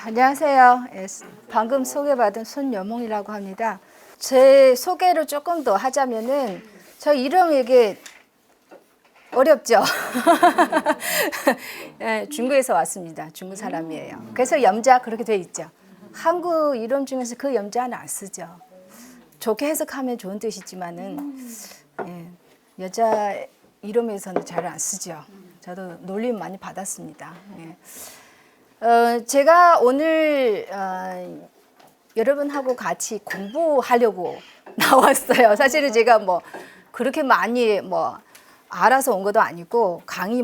안녕하세요. 방금 소개받은 손여몽이라고 합니다. 제 소개를 조금 더 하자면은 저 이름 이게 어렵죠? 네, 중국에서 왔습니다. 중국 사람이에요. 그래서 염자 그렇게 돼 있죠. 한국 이름 중에서 그 염자는 안 쓰죠. 좋게 해석하면 좋은 뜻이지만은 여자 이름에서는 잘 안 쓰죠. 저도 놀림 많이 받았습니다. 제가 오늘 여러분하고 같이 공부하려고 나왔어요. 사실은 제가 뭐 그렇게 많이 알아서 온 것도 아니고 강의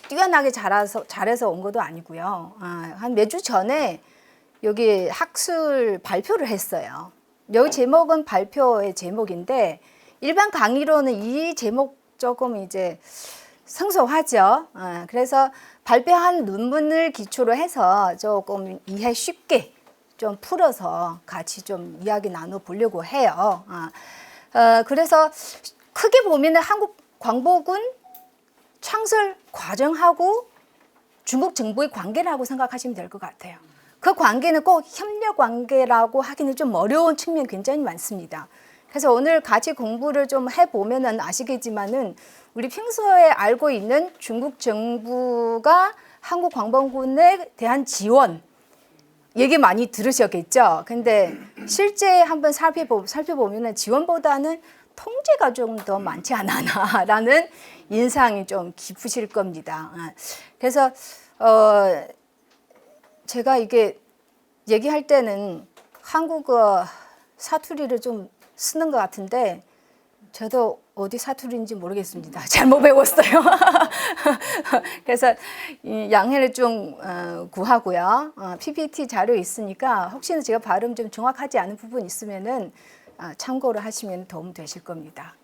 뛰어나게 잘해서 온 것도 아니고요. 한 몇 주 전에 여기 학술 발표를 했어요. 여기 제목은 발표의 제목인데 일반 강의로는 이 제목 조금 이제 생소하죠. 그래서 발표한 논문을 기초로 해서 조금 이해 쉽게 좀 풀어서 같이 좀 이야기 나눠 보려고 해요. 그래서 크게 보면은 한국 광복은 창설 과정하고 중국 정부의 관계라고 생각하시면 될 것 같아요. 그 관계는 꼭 협력 관계라고 하기는 좀 어려운 측면이 굉장히 많습니다. 그래서 오늘 같이 공부를 좀 해보면은 아시겠지만은 우리 평소에 알고 있는 중국 정부가 한국 광복군에 대한 지원 얘기 많이 들으셨겠죠. 근데 실제 한번 살펴보면은 지원보다는 통제가 좀 더 많지 않았나라는 인상이 좀 깊으실 겁니다. 그래서 제가 이게 얘기할 때는 한국어 사투리를 좀 쓰는 것 같은데 저도 어디 사투리인지 모르겠습니다. 잘못 배웠어요. 그래서 양해를 좀 구하고요. PPT 자료 있으니까 혹시나 제가 발음 좀 정확하지 않은 부분 있으면은 참고를 하시면 도움 되실 겁니다.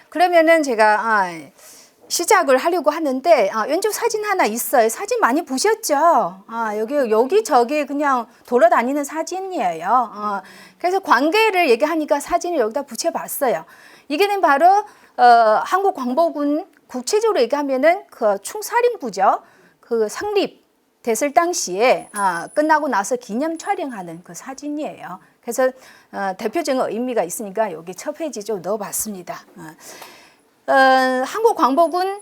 그러면은 제가 시작을 하려고 하는데 왼쪽 사진 하나 있어요. 사진 많이 보셨죠? 여기 그냥 돌아다니는 사진이에요. 그래서 관계를 얘기하니까 사진을 여기다 붙여봤어요. 이게는 바로 한국 광복군 국체적으로 얘기하면은 그 충사령부죠. 그 성립됐을 당시에 끝나고 나서 기념 촬영하는 그 사진이에요. 그래서 대표적인 의미가 있으니까 여기 첫 페이지 좀 넣어봤습니다. 한국 광복군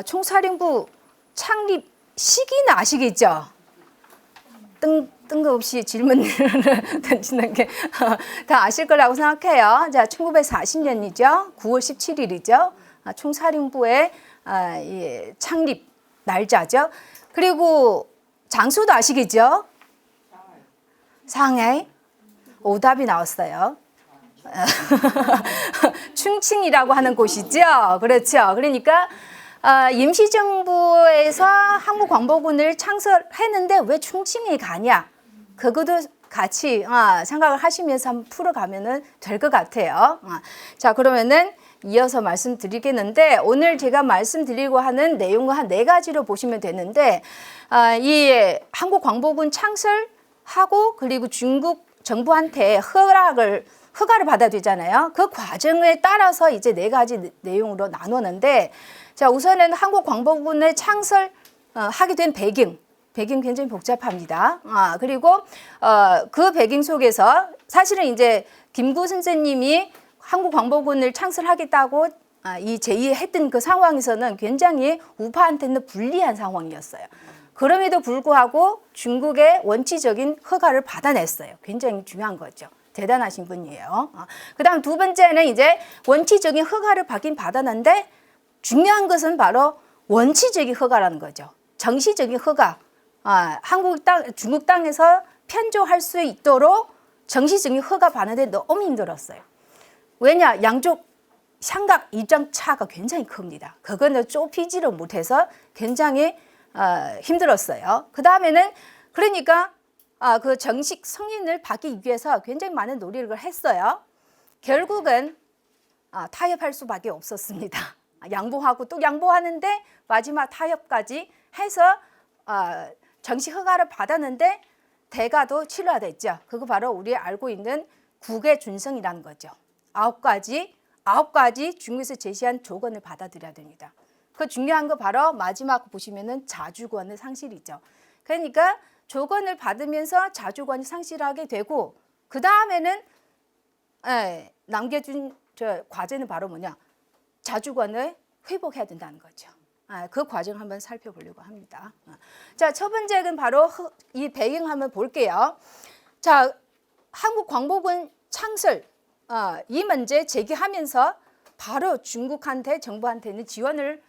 총사령부 창립 시기는 아시겠죠? 뜬금없이 질문을 던지는 게 다 아실 거라고 생각해요. 자, 1940년이죠. 9월 17일이죠. 총사령부의 창립 날짜죠. 그리고 장소도 아시겠죠? 상하이. 오답이 나왔어요. 충칭이라고 하는 곳이죠. 그렇죠. 그러니까 임시정부에서 한국광복군을 창설했는데 왜 충칭이 가냐? 그것도 같이 생각을 하시면서 한번 풀어가면 될 것 같아요. 자, 그러면은 이어서 말씀드리겠는데 오늘 제가 말씀드리고 하는 내용은 한 4가지로 보시면 되는데 이 한국광복군 창설하고 그리고 중국 정부한테 허가를 받아야 되잖아요. 그 과정에 따라서 이제 4가지 내용으로 나누는데, 자, 우선은 한국 광복군을 창설하게 된 배경 굉장히 복잡합니다. 그리고 그 배경 속에서 사실은 이제 김구 선생님이 한국 광복군을 창설하겠다고 이 제의했던 그 상황에서는 굉장히 우파한테는 불리한 상황이었어요. 그럼에도 불구하고 중국의 원칙적인 허가를 받아냈어요. 굉장히 중요한 거죠. 대단하신 분이에요. 그 다음 2번째는 이제 원칙적인 허가를 받긴 받았는데 중요한 것은 바로 원칙적인 허가라는 거죠. 정시적인 허가. 중국 땅에서 편조할 수 있도록 정시적인 허가 받는데 너무 힘들었어요. 왜냐? 양쪽 삼각 입장 차가 굉장히 큽니다. 그거는 좁히지를 못해서 굉장히 힘들었어요. 그 다음에는 그러니까 그 정식 승인을 받기 위해서 굉장히 많은 노력을 했어요. 결국은 타협할 수밖에 없었습니다. 양보하고 또 양보하는데 마지막 타협까지 해서 정식 허가를 받았는데 대가도 치러야 됐죠. 그거 바로 우리 알고 있는 국외 준성이라는 거죠. 9가지 중국에서 제시한 조건을 받아들여야 됩니다. 그 중요한 거 바로 마지막 보시면은 자주권의 상실이죠. 그러니까 조건을 받으면서 자주권이 상실하게 되고 그 다음에는 남겨준 저 과제는 바로 뭐냐? 자주권을 회복해야 된다는 거죠. 그 과정 한번 살펴보려고 합니다. 자, 첫 번째는 바로 이 배경 한번 볼게요. 자, 한국광복군 창설 이 문제 제기하면서 바로 중국한테 정부한테는 지원을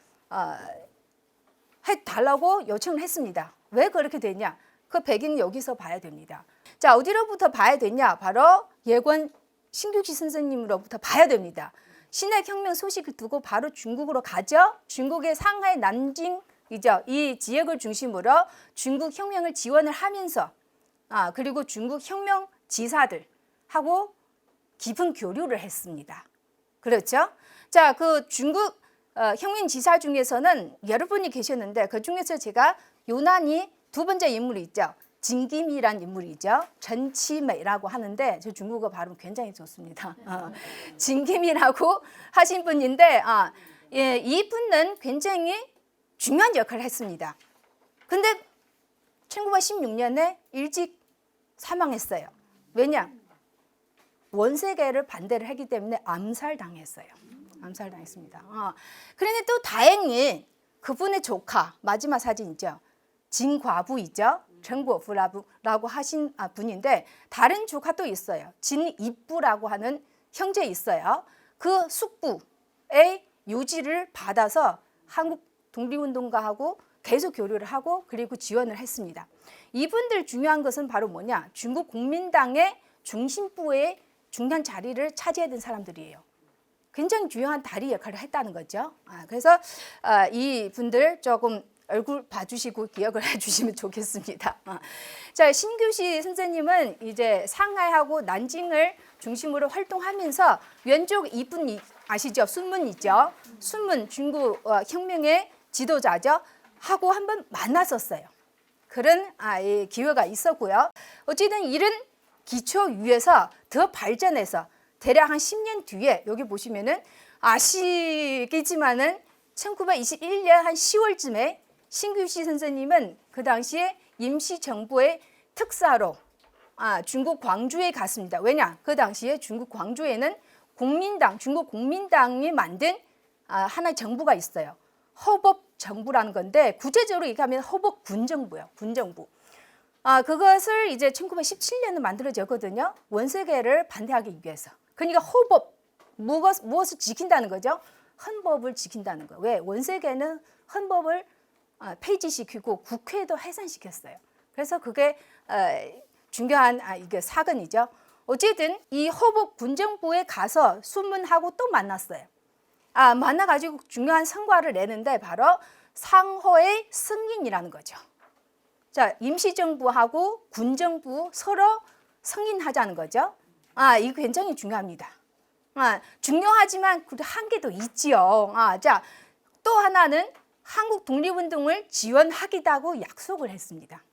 해달라고 요청을 했습니다. 왜 그렇게 됐냐? 그 배경 여기서 봐야 됩니다. 자, 어디로부터 봐야 되냐? 바로 예권 신규시 선생님으로부터 봐야 됩니다. 신해혁명 소식을 두고 바로 중국으로 가죠. 중국의 상하이, 난징이죠. 이 지역을 중심으로 중국 혁명을 지원을 하면서 그리고 중국 혁명 지사들하고 깊은 교류를 했습니다. 그렇죠? 자, 그 중국 혁명 지사 중에서는 여러 분이 계셨는데 그 중에서 제가 유난히 두 번째 인물이 있죠. 진김이란 인물이죠. 전치매라고 하는데 저 중국어 발음 굉장히 좋습니다. 진김이라고 하신 분인데 이 분은 굉장히 중요한 역할을 했습니다. 근데 1916년에 일찍 사망했어요. 왜냐? 원세계를 반대를 했기 때문에 암살당했어요. 암살당했습니다. 그런데 또 다행히 그분의 조카, 마지막 사진 있죠. 진과부이죠. 정고부라고 하신 분인데 다른 조카 또 있어요. 진입부라고 하는 형제 있어요. 그 숙부의 유지를 받아서 한국 독립운동가하고 계속 교류를 하고 그리고 지원을 했습니다. 이분들 중요한 것은 바로 뭐냐? 중국 국민당의 중심부의 중요한 자리를 차지해야 된 사람들이에요. 굉장히 중요한 다리 역할을 했다는 거죠. 그래서 이 분들 조금 얼굴 봐주시고 기억을 해주시면 좋겠습니다. 자, 신규시 선생님은 이제 상하이하고 난징을 중심으로 활동하면서 왼쪽 이분 아시죠? 순문이죠. 순문 중국 혁명의 지도자죠. 하고 한번 만났었어요. 그런 기회가 있었고요. 어쨌든 이런 기초 위에서 더 발전해서 대략 한 10년 뒤에 여기 보시면은 아시겠지만은 1921년 한 10월쯤에 신규시 선생님은 그 당시에 임시정부의 특사로 중국 광주에 갔습니다. 왜냐? 그 당시에 중국 광주에는 국민당, 중국 국민당이 만든 하나의 정부가 있어요. 허법정부라는 건데 구체적으로 얘기하면 허법 군정부예요. 군정부. 그것을 이제 1917년에 만들어졌거든요. 원세계를 반대하기 위해서. 그러니까 허법, 무엇을 지킨다는 거죠? 헌법을 지킨다는 거예요. 왜? 원세계는 헌법을 폐지시키고 국회도 해산시켰어요. 그래서 그게 중요한 이게 사건이죠. 어쨌든 이 허복 군정부에 가서 순문하고 또 만났어요. 만나가지고 중요한 성과를 내는데 바로 상호의 승인이라는 거죠. 자, 임시정부하고 군정부 서로 승인하자는 거죠. 이거 굉장히 중요합니다. 중요하지만 그래도 한계도 있지요. 자, 또 하나는 한국 독립운동을 지원하겠다고 약속을 했습니다.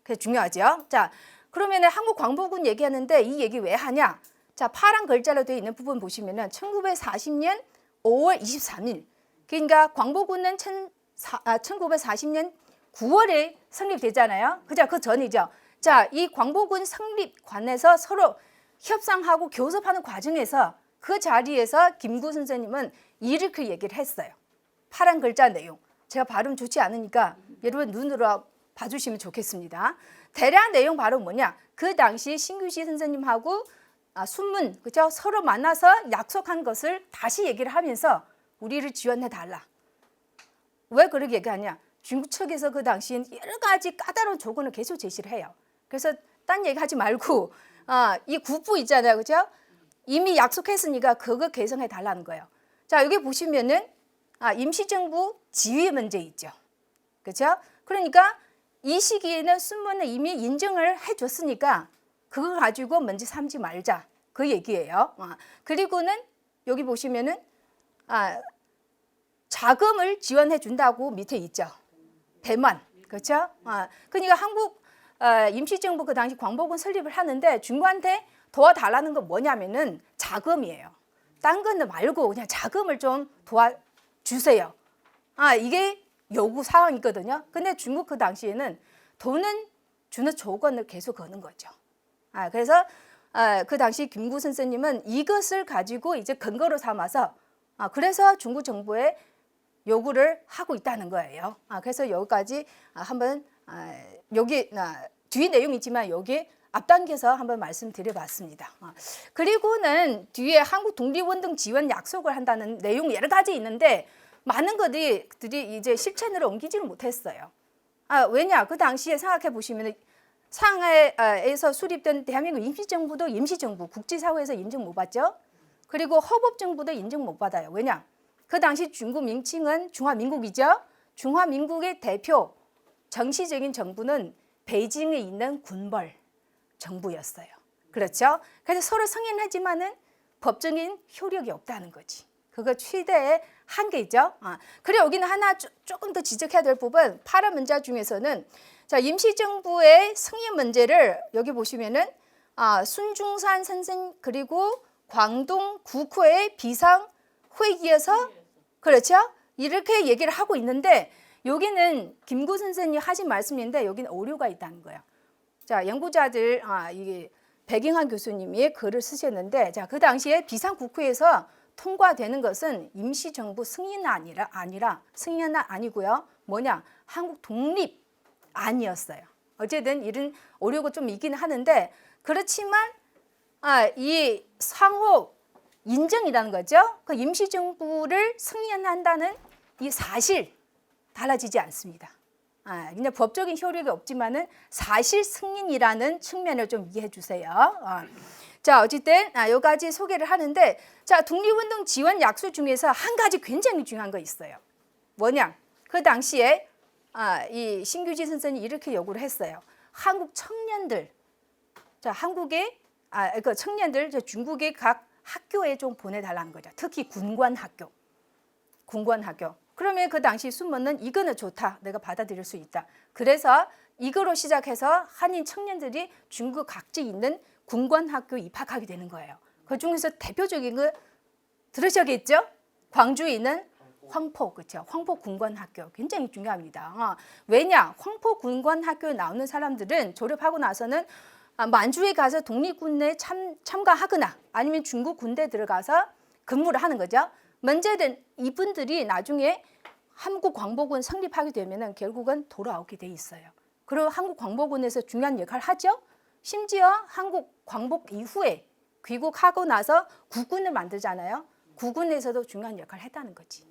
그게 중요하죠. 자, 그러면 한국 광복군 얘기하는데 이 얘기 왜 하냐? 자, 파란 글자로 되어 있는 부분 보시면은 1940년 5월 23일. 그러니까 광복군은 1940년 9월에 성립되잖아요. 그죠? 그 전이죠. 자, 이 광복군 성립관에서 서로 협상하고 교섭하는 과정에서 그 자리에서 김구 선생님은 이렇게 얘기를 했어요. 파란 글자 내용. 제가 발음 좋지 않으니까 여러분 눈으로 봐주시면 좋겠습니다. 대략 내용 바로 뭐냐? 그 당시 신규시 선생님하고 순문, 그죠? 서로 만나서 약속한 것을 다시 얘기를 하면서 우리를 지원해달라. 왜 그렇게 얘기하냐? 중국 측에서 그 당시엔 여러 가지 까다로운 조건을 계속 제시를 해요. 그래서 딴 얘기 하지 말고 이 국부 있잖아요. 그죠? 이미 약속했으니까 그거 개성해 달라는 거예요. 자, 여기 보시면은 임시정부 지위 문제 있죠. 그렇죠? 그러니까 이 시기에는 순문을 이미 인정을 해줬으니까 그거 가지고 문제 삼지 말자. 그 얘기예요. 그리고는 여기 보시면은 자금을 지원해 준다고 밑에 있죠. 대만. 그렇죠? 그러니까 한국 임시정부 그 당시 광복군 설립을 하는데 중국한테 도와달라는 건 뭐냐면은 자금이에요. 딴 거는 말고 그냥 자금을 좀 도와주세요. 이게 요구 사항이거든요. 근데 중국 그 당시에는 돈은 주는 조건을 계속 거는 거죠. 그래서 그 당시 김구 선생님은 이것을 가지고 이제 근거로 삼아서 그래서 중국 정부에 요구를 하고 있다는 거예요. 그래서 여기까지 한번 여기 뒤에 내용이 있지만 여기 앞당겨서 한번 말씀드려봤습니다. 그리고는 뒤에 한국 독립운동 지원 약속을 한다는 내용 여러 가지 있는데 많은 것들이 이제 실천으로 옮기지를 못했어요. 왜냐? 그 당시에 생각해 보시면 상하이에서 수립된 대한민국 임시정부도 임시정부, 국제사회에서 인정 못 받죠. 그리고 헌법정부도 인정 못 받아요. 왜냐? 그 당시 중국 명칭은 중화민국이죠. 중화민국의 대표 정치적인 정부는 베이징에 있는 군벌 정부였어요. 그렇죠? 그래서 서로 승인하지만은 법적인 효력이 없다는 거지. 그거 최대의 한계죠. 그리고 여기는 하나 조금 더 지적해야 될 부분, 파란 문자 중에서는 자, 임시정부의 승인 문제를 여기 보시면은 순중산 선생 그리고 광동 국회 비상회의에서 그렇죠? 이렇게 얘기를 하고 있는데 여기는 김구 선생님이 하신 말씀인데 여기는 오류가 있다는 거예요. 자, 연구자들 이게 백잉환 교수님이 글을 쓰셨는데 자, 그 당시에 비상국회에서 통과되는 것은 임시정부 승인은 아니라 승인은 아니고요. 뭐냐? 한국 독립안이었어요. 어쨌든 이런 오류가 좀 있긴 하는데 그렇지만 이 상호 인정이라는 거죠. 그 임시정부를 승인한다는 이 사실 달라지지 않습니다. 그냥 법적인 효력이 없지만은 사실 승인이라는 측면을 좀 이해해 주세요. 자, 어쨌든 여기까지 소개를 하는데 자, 독립운동 지원 약속 중에서 한 가지 굉장히 중요한 거 있어요. 뭐냐? 그 당시에 이 신규지 선생님이 이렇게 요구를 했어요. 한국 청년들, 자, 한국의 그 청년들 중국의 각 학교에 좀 보내달라는 거죠. 특히 군관학교. 그러면 그 당시 순문은 이거는 좋다. 내가 받아들일 수 있다. 그래서 이거로 시작해서 한인 청년들이 중국 각지에 있는 군관학교에 입학하게 되는 거예요. 그 중에서 대표적인 거 들으셨겠죠? 광주에 있는 황포, 그렇죠? 황포 군관학교 굉장히 중요합니다. 왜냐? 황포 군관학교에 나오는 사람들은 졸업하고 나서는 만주에 가서 독립군대에 참가하거나 아니면 중국 군대에 들어가서 근무를 하는 거죠. 문제는 이분들이 나중에 한국광복군 성립하게 되면 결국은 돌아오게 돼 있어요. 그리고 한국광복군에서 중요한 역할을 하죠. 심지어 한국광복 이후에 귀국하고 나서 국군을 만들잖아요. 국군에서도 중요한 역할을 했다는 거지.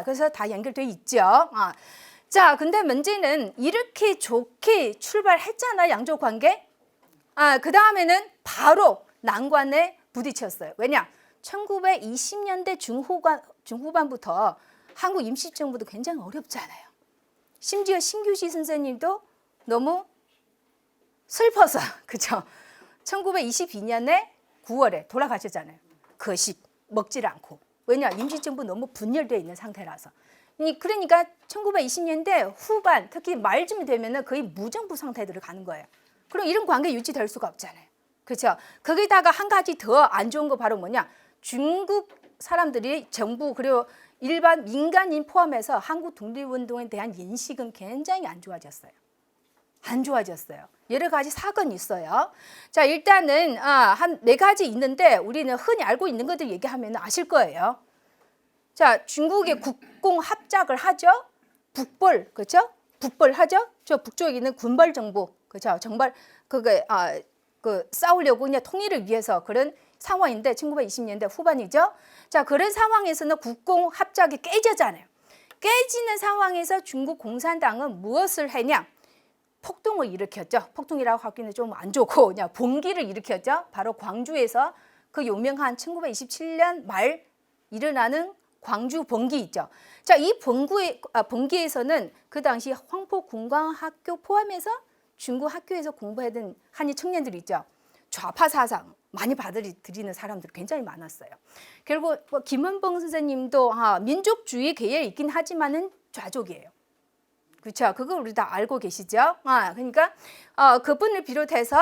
그래서 다 연결돼 있죠. 자, 근데 문제는 이렇게 좋게 출발했잖아, 양쪽 관계. 그 다음에는 바로 난관에 부딪혔어요. 왜냐? 1920년대 중후반부터 한국 임시정부도 굉장히 어렵잖아요. 심지어 신규시 선생님도 너무 슬퍼서, 그죠? 1922년에 9월에 돌아가셨잖아요. 거식 먹질 않고. 왜냐? 임시정부 너무 분열되어 있는 상태라서. 그러니까 1920년대 후반, 특히 말쯤 되면 거의 무정부 상태로 가는 거예요. 그럼 이런 관계 유지될 수가 없잖아요. 그렇죠? 거기다가 한 가지 더 안 좋은 거 바로 뭐냐? 중국 사람들이 정부 그리고 일반 민간인 포함해서 한국 독립운동에 대한 인식은 굉장히 안 좋아졌어요. 여러 가지 사건이 있어요. 자, 일단은 한 4가지 있는데 우리는 흔히 알고 있는 것들 얘기하면 아실 거예요. 자, 중국의 국공 합작을 하죠. 북벌, 그렇죠? 북벌 하죠. 저 북쪽에 있는 군벌 정부, 그렇죠? 정말 싸우려고 그냥 통일을 위해서 그런 상황인데 1920년대 후반이죠. 자, 그런 상황에서는 국공 합작이 깨지잖아요. 깨지는 상황에서 중국 공산당은 무엇을 했냐? 폭동을 일으켰죠. 폭동이라고 하기는 좀 안 좋고 그냥 봉기를 일으켰죠. 바로 광주에서 그 유명한 1927년 말 일어나는 광주 봉기 있죠. 자, 이 봉기에서는 그 당시 황포 군관학교 포함해서 중국 학교에서 공부하던 한인 청년들이 있죠. 좌파 사상 많이 받아들이는 사람들이 굉장히 많았어요. 결국 김원봉 선생님도 민족주의 계열이 있긴 하지만은 좌족이에요. 그렇죠? 그거 우리 다 알고 계시죠? 그러니까 그분을 비롯해서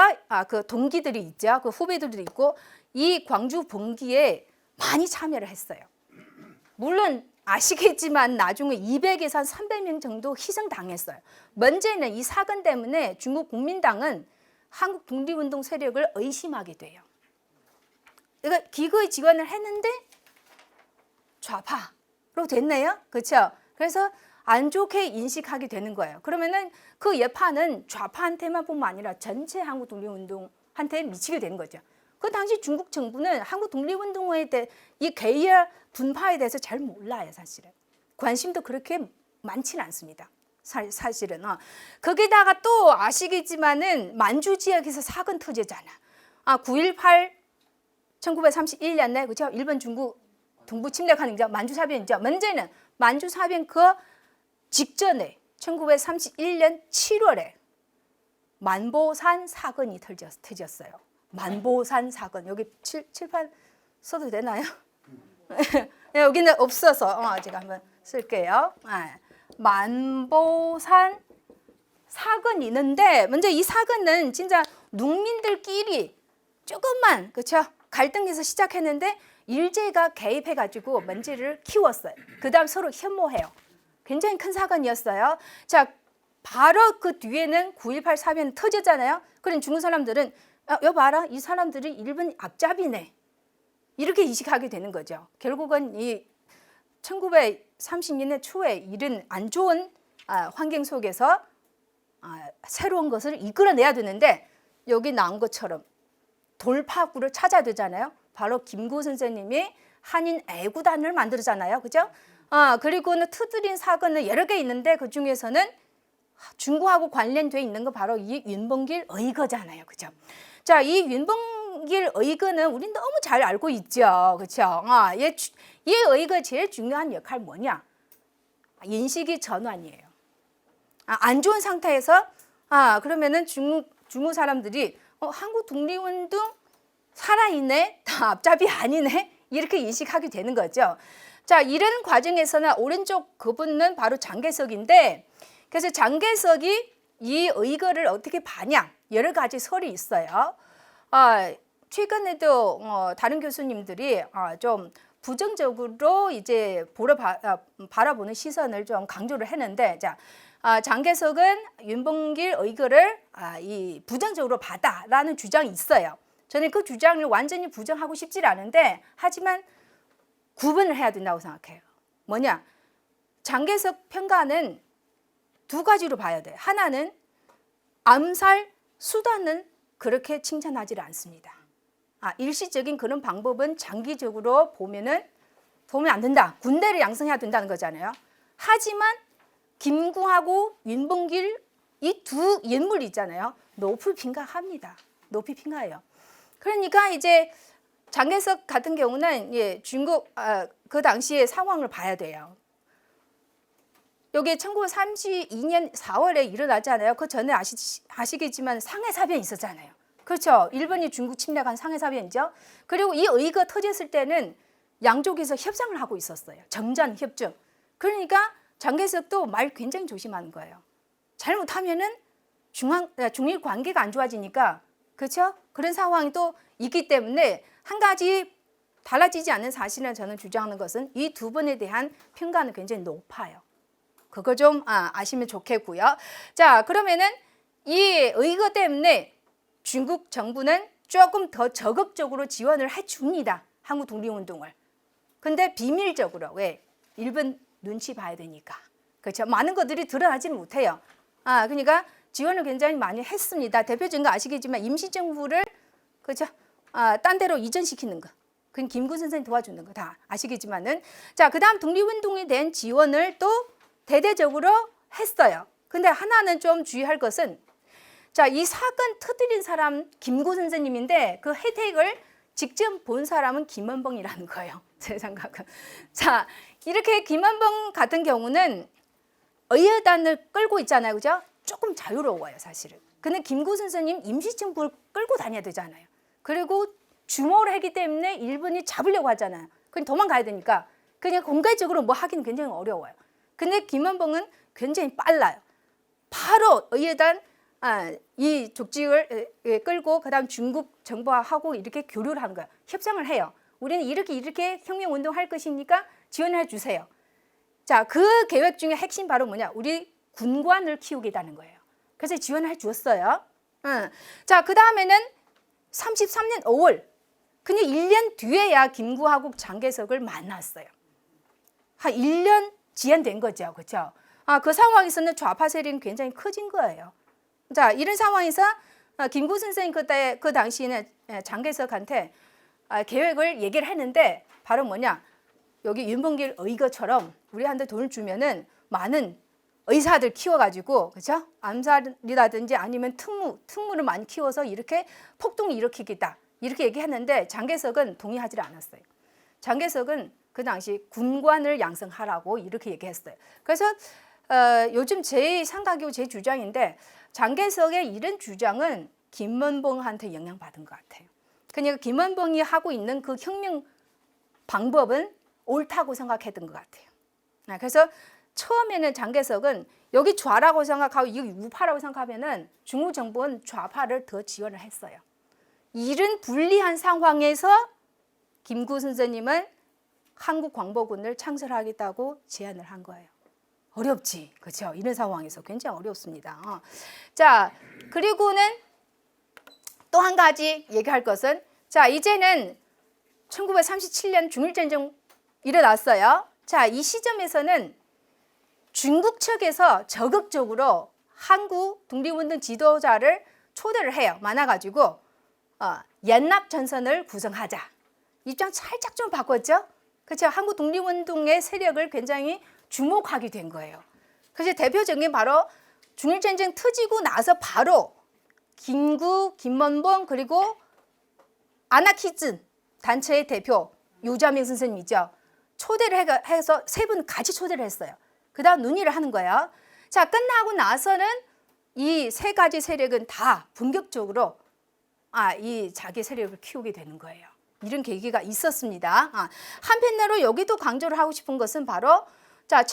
그 동기들이 있죠. 그 후배들도 있고 이 광주 봉기에 많이 참여를 했어요. 물론 아시겠지만 나중에 200에서 한 300명 정도 희생당했어요. 문제는 이 사건 때문에 중국 국민당은 한국 독립운동 세력을 의심하게 돼요. 그러니까 기꺼이 지원을 했는데 좌파로 됐네요. 그렇죠? 그래서 안 좋게 인식하게 되는 거예요. 그러면은 그 여파는 좌파한테만 뿐만 아니라 전체 한국 독립운동한테 미치게 되는 거죠. 그 당시 중국 정부는 한국 독립운동에 대해 이 계열 분파에 대해서 잘 몰라요, 사실은. 관심도 그렇게 많지는 않습니다. 사실은. 거기다가 또 아시겠지만은 만주 지역에서 사건 터지잖아. 9.18 1931년에 그렇죠? 일본 중국 동부 침략하는 게 만주사변이죠. 문제는 만주사변 그 직전에 1931년 7월에 만보산 사건이 터졌어요. 만보산 사건. 여기 칠판 써도 되나요? 여기는 없어서 제가 한번 쓸게요. 만보산 사건이 있는데 먼저 이 사건은 진짜 농민들끼리 조금만 그렇죠? 갈등에서 시작했는데 일제가 개입해가지고 문제를 키웠어요. 그다음 서로 혐오해요. 굉장히 큰 사건이었어요. 자, 바로 그 뒤에는 9.18 사변 터졌잖아요. 그럼 중국 사람들은 여보 봐라, 이 사람들이 일본 앞잡이네. 이렇게 인식하게 되는 거죠. 결국은 이 1930년대 초에 이런 안 좋은 환경 속에서 새로운 것을 이끌어내야 되는데 여기 나온 것처럼 돌파구를 찾아야 되잖아요. 바로 김구 선생님이 한인 애구단을 만들었잖아요. 그죠? 그리고는 터뜨린 사건은 여러 개 있는데 그 중에서는 중국하고 관련돼 있는 거 바로 이 윤봉길 의거잖아요. 그죠? 자, 이 윤봉길 의거는 우린 너무 잘 알고 있죠. 그렇죠? 이 의거 제일 중요한 역할 뭐냐? 인식이 전환이에요. 안 좋은 상태에서 그러면은 중국 사람들이 한국 독립운동 살아있네, 다 앞잡이 아니네 이렇게 인식하게 되는 거죠. 자, 이런 과정에서는 오른쪽 그분은 바로 장개석인데 그래서 장개석이 이 의거를 어떻게 봐냐 여러 가지 설이 있어요. 최근에도 다른 교수님들이 좀 부정적으로 이제 바라보는 시선을 좀 강조를 했는데, 자, 장개석은 윤봉길 의거를 이 부정적으로 봤다라는 주장이 있어요. 저는 그 주장을 완전히 부정하고 싶지 않은데, 하지만 구분을 해야 된다고 생각해요. 뭐냐? 장개석 평가는 두 가지로 봐야 돼요. 하나는 암살 수단은 그렇게 칭찬하지 않습니다. 일시적인 그런 방법은 장기적으로 보면 안 된다. 군대를 양성해야 된다는 거잖아요. 하지만 김구하고 윤봉길 이 두 인물이 있잖아요. 높이 평가합니다. 높이 평가해요. 그러니까 이제 장개석 같은 경우는 중국 그 당시의 상황을 봐야 돼요. 여기 1932년 4월에 일어났잖아요. 그 전에 아시겠지만 상해사변이 있었잖아요. 그렇죠. 일본이 중국 침략한 상해사변이죠. 그리고 이 의거 터졌을 때는 양쪽에서 협상을 하고 있었어요. 정전 협정. 그러니까 장개석도 말 굉장히 조심하는 거예요. 잘못하면은 중일 관계가 안 좋아지니까, 그렇죠? 그런 상황이 또 있기 때문에 한 가지 달라지지 않는 사실을 저는 주장하는 것은 이 두 번에 대한 평가는 굉장히 높아요. 그거 좀 아시면 좋겠고요. 자, 그러면은 이 의거 때문에 중국 정부는 조금 더 적극적으로 지원을 해줍니다. 한국 독립운동을. 근데 비밀적으로. 왜? 일본 눈치 봐야 되니까. 그렇죠? 많은 것들이 드러나지는 못해요. 그러니까 지원을 굉장히 많이 했습니다. 대표적인 거 아시겠지만 임시정부를 그렇죠? 딴 데로 이전시키는 거. 그건 김구 선생님 도와주는 거 다 아시겠지만은. 자, 그다음 독립운동에 대한 지원을 또 대대적으로 했어요. 근데 하나는 좀 주의할 것은, 자, 이 사건 터뜨린 사람 김구 선생님인데 그 혜택을 직접 본 사람은 김원봉이라는 거예요. 제 생각은. 자, 이렇게 김원봉 같은 경우는 의회단을 끌고 있잖아요. 그죠? 조금 자유로워요, 사실은. 근데 김구 선생님 임시정부를 끌고 다녀야 되잖아요. 그리고 주모를 했기 때문에 일본이 잡으려고 하잖아요. 그냥 도망가야 되니까 그냥 공개적으로 뭐 하기는 굉장히 어려워요. 근데 김원봉은 굉장히 빨라요. 바로 의회단 이 조직을 끌고 그다음 중국 정부하고 이렇게 교류를 하는 거예요. 협상을 해요. 우리는 이렇게 혁명운동 할 것이니까 지원해 주세요. 자, 그 계획 중에 핵심 바로 뭐냐? 우리 군관을 키우겠다는 거예요. 그래서 지원을 해 주었어요. 자, 그 다음에는 33년 5월. 그냥 1년 뒤에야 김구하고 장개석을 만났어요. 한 1년 지연된 거죠. 그렇죠? 그 상황에서는 좌파 세력이 굉장히 커진 거예요. 자, 이런 상황에서 김구 선생님 그때 그 당시에는 장개석한테 계획을 얘기를 했는데 바로 뭐냐? 여기 윤봉길 의거처럼 우리한테 돈을 주면은 많은 의사들 키워가지고, 그렇죠? 암살이라든지 아니면 특무를 많이 키워서 이렇게 폭동을 일으키겠다. 이렇게 얘기했는데 장개석은 동의하지 않았어요. 장개석은 그 당시 군관을 양성하라고 이렇게 얘기했어요. 그래서 요즘 제 생각이고 제 주장인데 장개석의 이런 주장은 김원봉한테 영향받은 것 같아요. 그러니까 김원봉이 하고 있는 그 혁명 방법은 옳다고 생각했던 것 같아요. 그래서 처음에는 장개석은 여기 좌라고 생각하고 이거 우파라고 생각하면은 중국 정부는 좌파를 더 지원을 했어요. 이런 불리한 상황에서 김구 선생님은 한국광복군을 창설하겠다고 제안을 한 거예요. 어렵지, 그렇죠? 이런 상황에서 굉장히 어렵습니다. 자, 그리고는 또 한 가지 얘기할 것은, 자, 이제는 1937년 중일전쟁 일어났어요. 자, 이 시점에서는 중국 측에서 적극적으로 한국 독립운동 지도자를 초대를 해요. 많아가지고 연합전선을 구성하자. 입장 살짝 좀 바꿨죠? 그렇죠? 한국 독립운동의 세력을 굉장히 주목하게 된 거예요. 그래서 대표적인 바로 중일전쟁 터지고 나서 바로 김구, 김원봉 그리고 아나키즘 단체의 대표 유자명 선생님이죠. 초대를 해서 세 분 같이 초대를 했어요. 그 다음 논의를 하는 거예요. 자, 끝나고 나서는 이 세 가지 세력은 다 본격적으로 이 자기 세력을 키우게 되는 거예요. 이런 계기가 있었습니다. 한편으로 여기도 강조를 하고 싶은 것은 바로 자,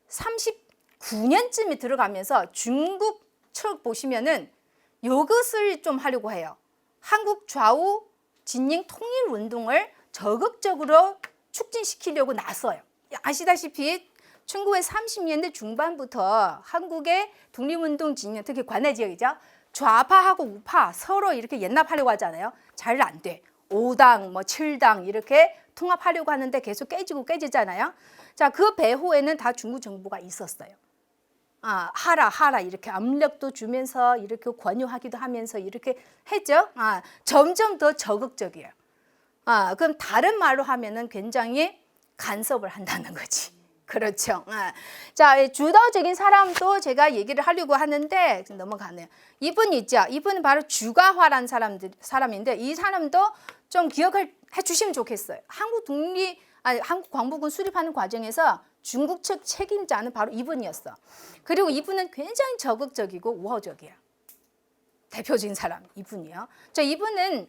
1939년쯤에 들어가면서 중국 측 보시면은 이것을 좀 하려고 해요. 한국 좌우 진영 통일 운동을 적극적으로 촉진시키려고 나서요. 아시다시피 1930년대 중반부터 한국의 독립운동 진영, 특히 관내 지역이죠. 좌파하고 우파 서로 이렇게 연합하려고 하잖아요. 잘 안 돼. 5당, 뭐 7당 이렇게 통합하려고 하는데 계속 깨지잖아요. 자, 그 배후에는 다 중국 정부가 있었어요. 하라 이렇게 압력도 주면서 이렇게 권유하기도 하면서 이렇게 했죠. 점점 더 적극적이에요. 그럼 다른 말로 하면은 굉장히 간섭을 한다는 거지. 그렇죠. 자, 주도적인 사람도 제가 얘기를 하려고 하는데 넘어가네요. 이분 있죠. 이분은 바로 주가화라는 사람인데 이 사람도 좀 기억해 주시면 좋겠어요. 한국 광복군 수립하는 과정에서 중국 측 책임자는 바로 이분이었어. 그리고 이분은 굉장히 적극적이고 우호적이야. 대표적인 사람 이분이요. 자, 이분은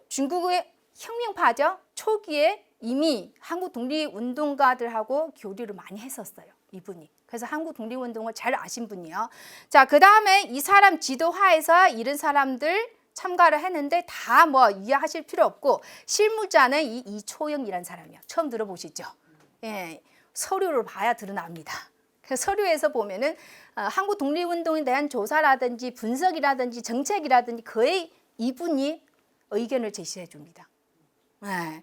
중국의 혁명파죠. 초기에 이미 한국 독립운동가들하고 교류를 많이 했었어요. 이분이. 그래서 한국 독립운동을 잘 아신 분이요. 자, 그 다음에 이 사람 지도하에서 이런 사람들 참가를 했는데 다 뭐 이해하실 필요 없고 실무자는 이 이초영이라는 사람이요. 처음 들어보시죠? 예, 서류를 봐야 드러납니다. 그래서 서류에서 보면은 한국 독립운동에 대한 조사라든지 분석이라든지 정책이라든지 거의 이분이 의견을 제시해 줍니다. 예.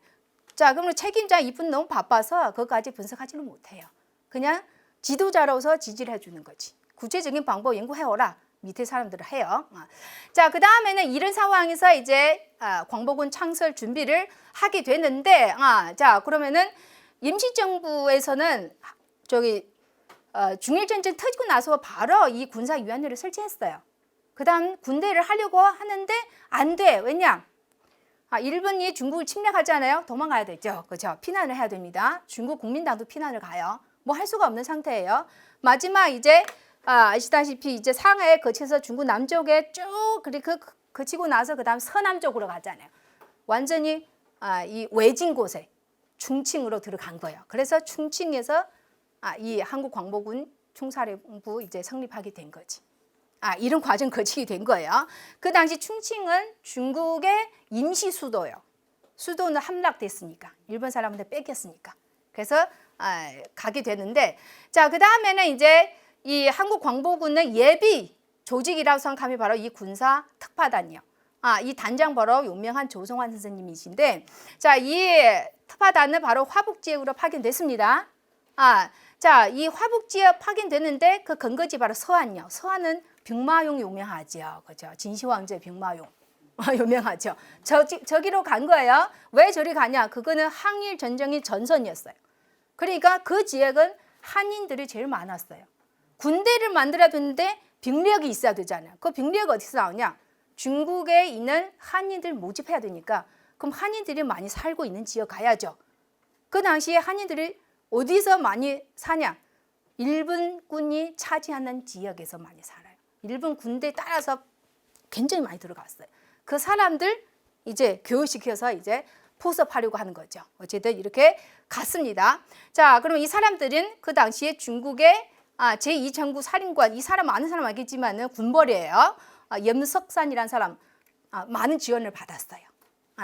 자, 그러면 책임자 이분 너무 바빠서 그것까지 분석하지는 못해요. 그냥 지도자로서 지지를 해주는 거지. 구체적인 방법 연구해오라. 밑에 사람들을 해요. 자, 그 다음에는 이런 상황에서 이제 광복군 창설 준비를 하게 되는데, 자, 그러면은 임시정부에서는 중일전쟁 터지고 나서 바로 이 군사위원회를 설치했어요. 그 다음 군대를 하려고 하는데 안 돼. 왜냐? 일본이 중국을 침략하잖아요. 도망가야 되죠. 그렇죠? 피난을 해야 됩니다. 중국 국민당도 피난을 가요. 뭐 할 수가 없는 상태예요. 마지막 이제 아시다시피 이제 상하에 거쳐서 중국 남쪽에 쭉 그렇게 거치고 나서 그다음 서남쪽으로 가잖아요. 완전히 이 외진 곳에 충칭으로 들어간 거예요. 그래서 충칭에서 이 한국광복군 총사령부 이제 성립하게 된 거지. 이런 과정 거치게 된 거예요. 그 당시 충칭은 중국의 임시 수도예요. 수도는 함락됐으니까 일본 사람한테 뺏겼으니까. 그래서 가게 되는데, 자, 그 다음에는 이제 이 한국광복군의 예비 조직이라고 생각하면 바로 이 군사 특파단이요. 이 단장 바로 유명한 조성환 선생님이신데, 자, 이 특파단은 바로 화북 지역으로 파견됐습니다. 자, 이 화북 지역 파견됐는데 그 근거지 바로 서안이요. 서안은 병마용 유명하죠. 그죠? 진시황제 병마용. 유명하죠. 저기로 간 거예요. 왜 저리 가냐? 그거는 항일 전쟁의 전선이었어요. 그러니까 그 지역은 한인들이 제일 많았어요. 군대를 만들어야 되는데 병력이 있어야 되잖아요. 그 병력이 어디서 나오냐? 중국에 있는 한인들 모집해야 되니까 그럼 한인들이 많이 살고 있는 지역 가야죠. 그 당시에 한인들이 어디서 많이 사냐? 일본군이 차지하는 지역에서 많이 살아요. 일본 군대에 따라서 굉장히 많이 들어갔어요. 그 사람들 이제 교육시켜서 이제 포섭하려고 하는 거죠. 어쨌든 이렇게 갔습니다. 자, 그럼 이 사람들은 그 당시에 중국의 제2전구 사령관, 이 사람 아는 사람 알겠지만은 군벌이에요. 염석산이라는 사람 많은 지원을 받았어요.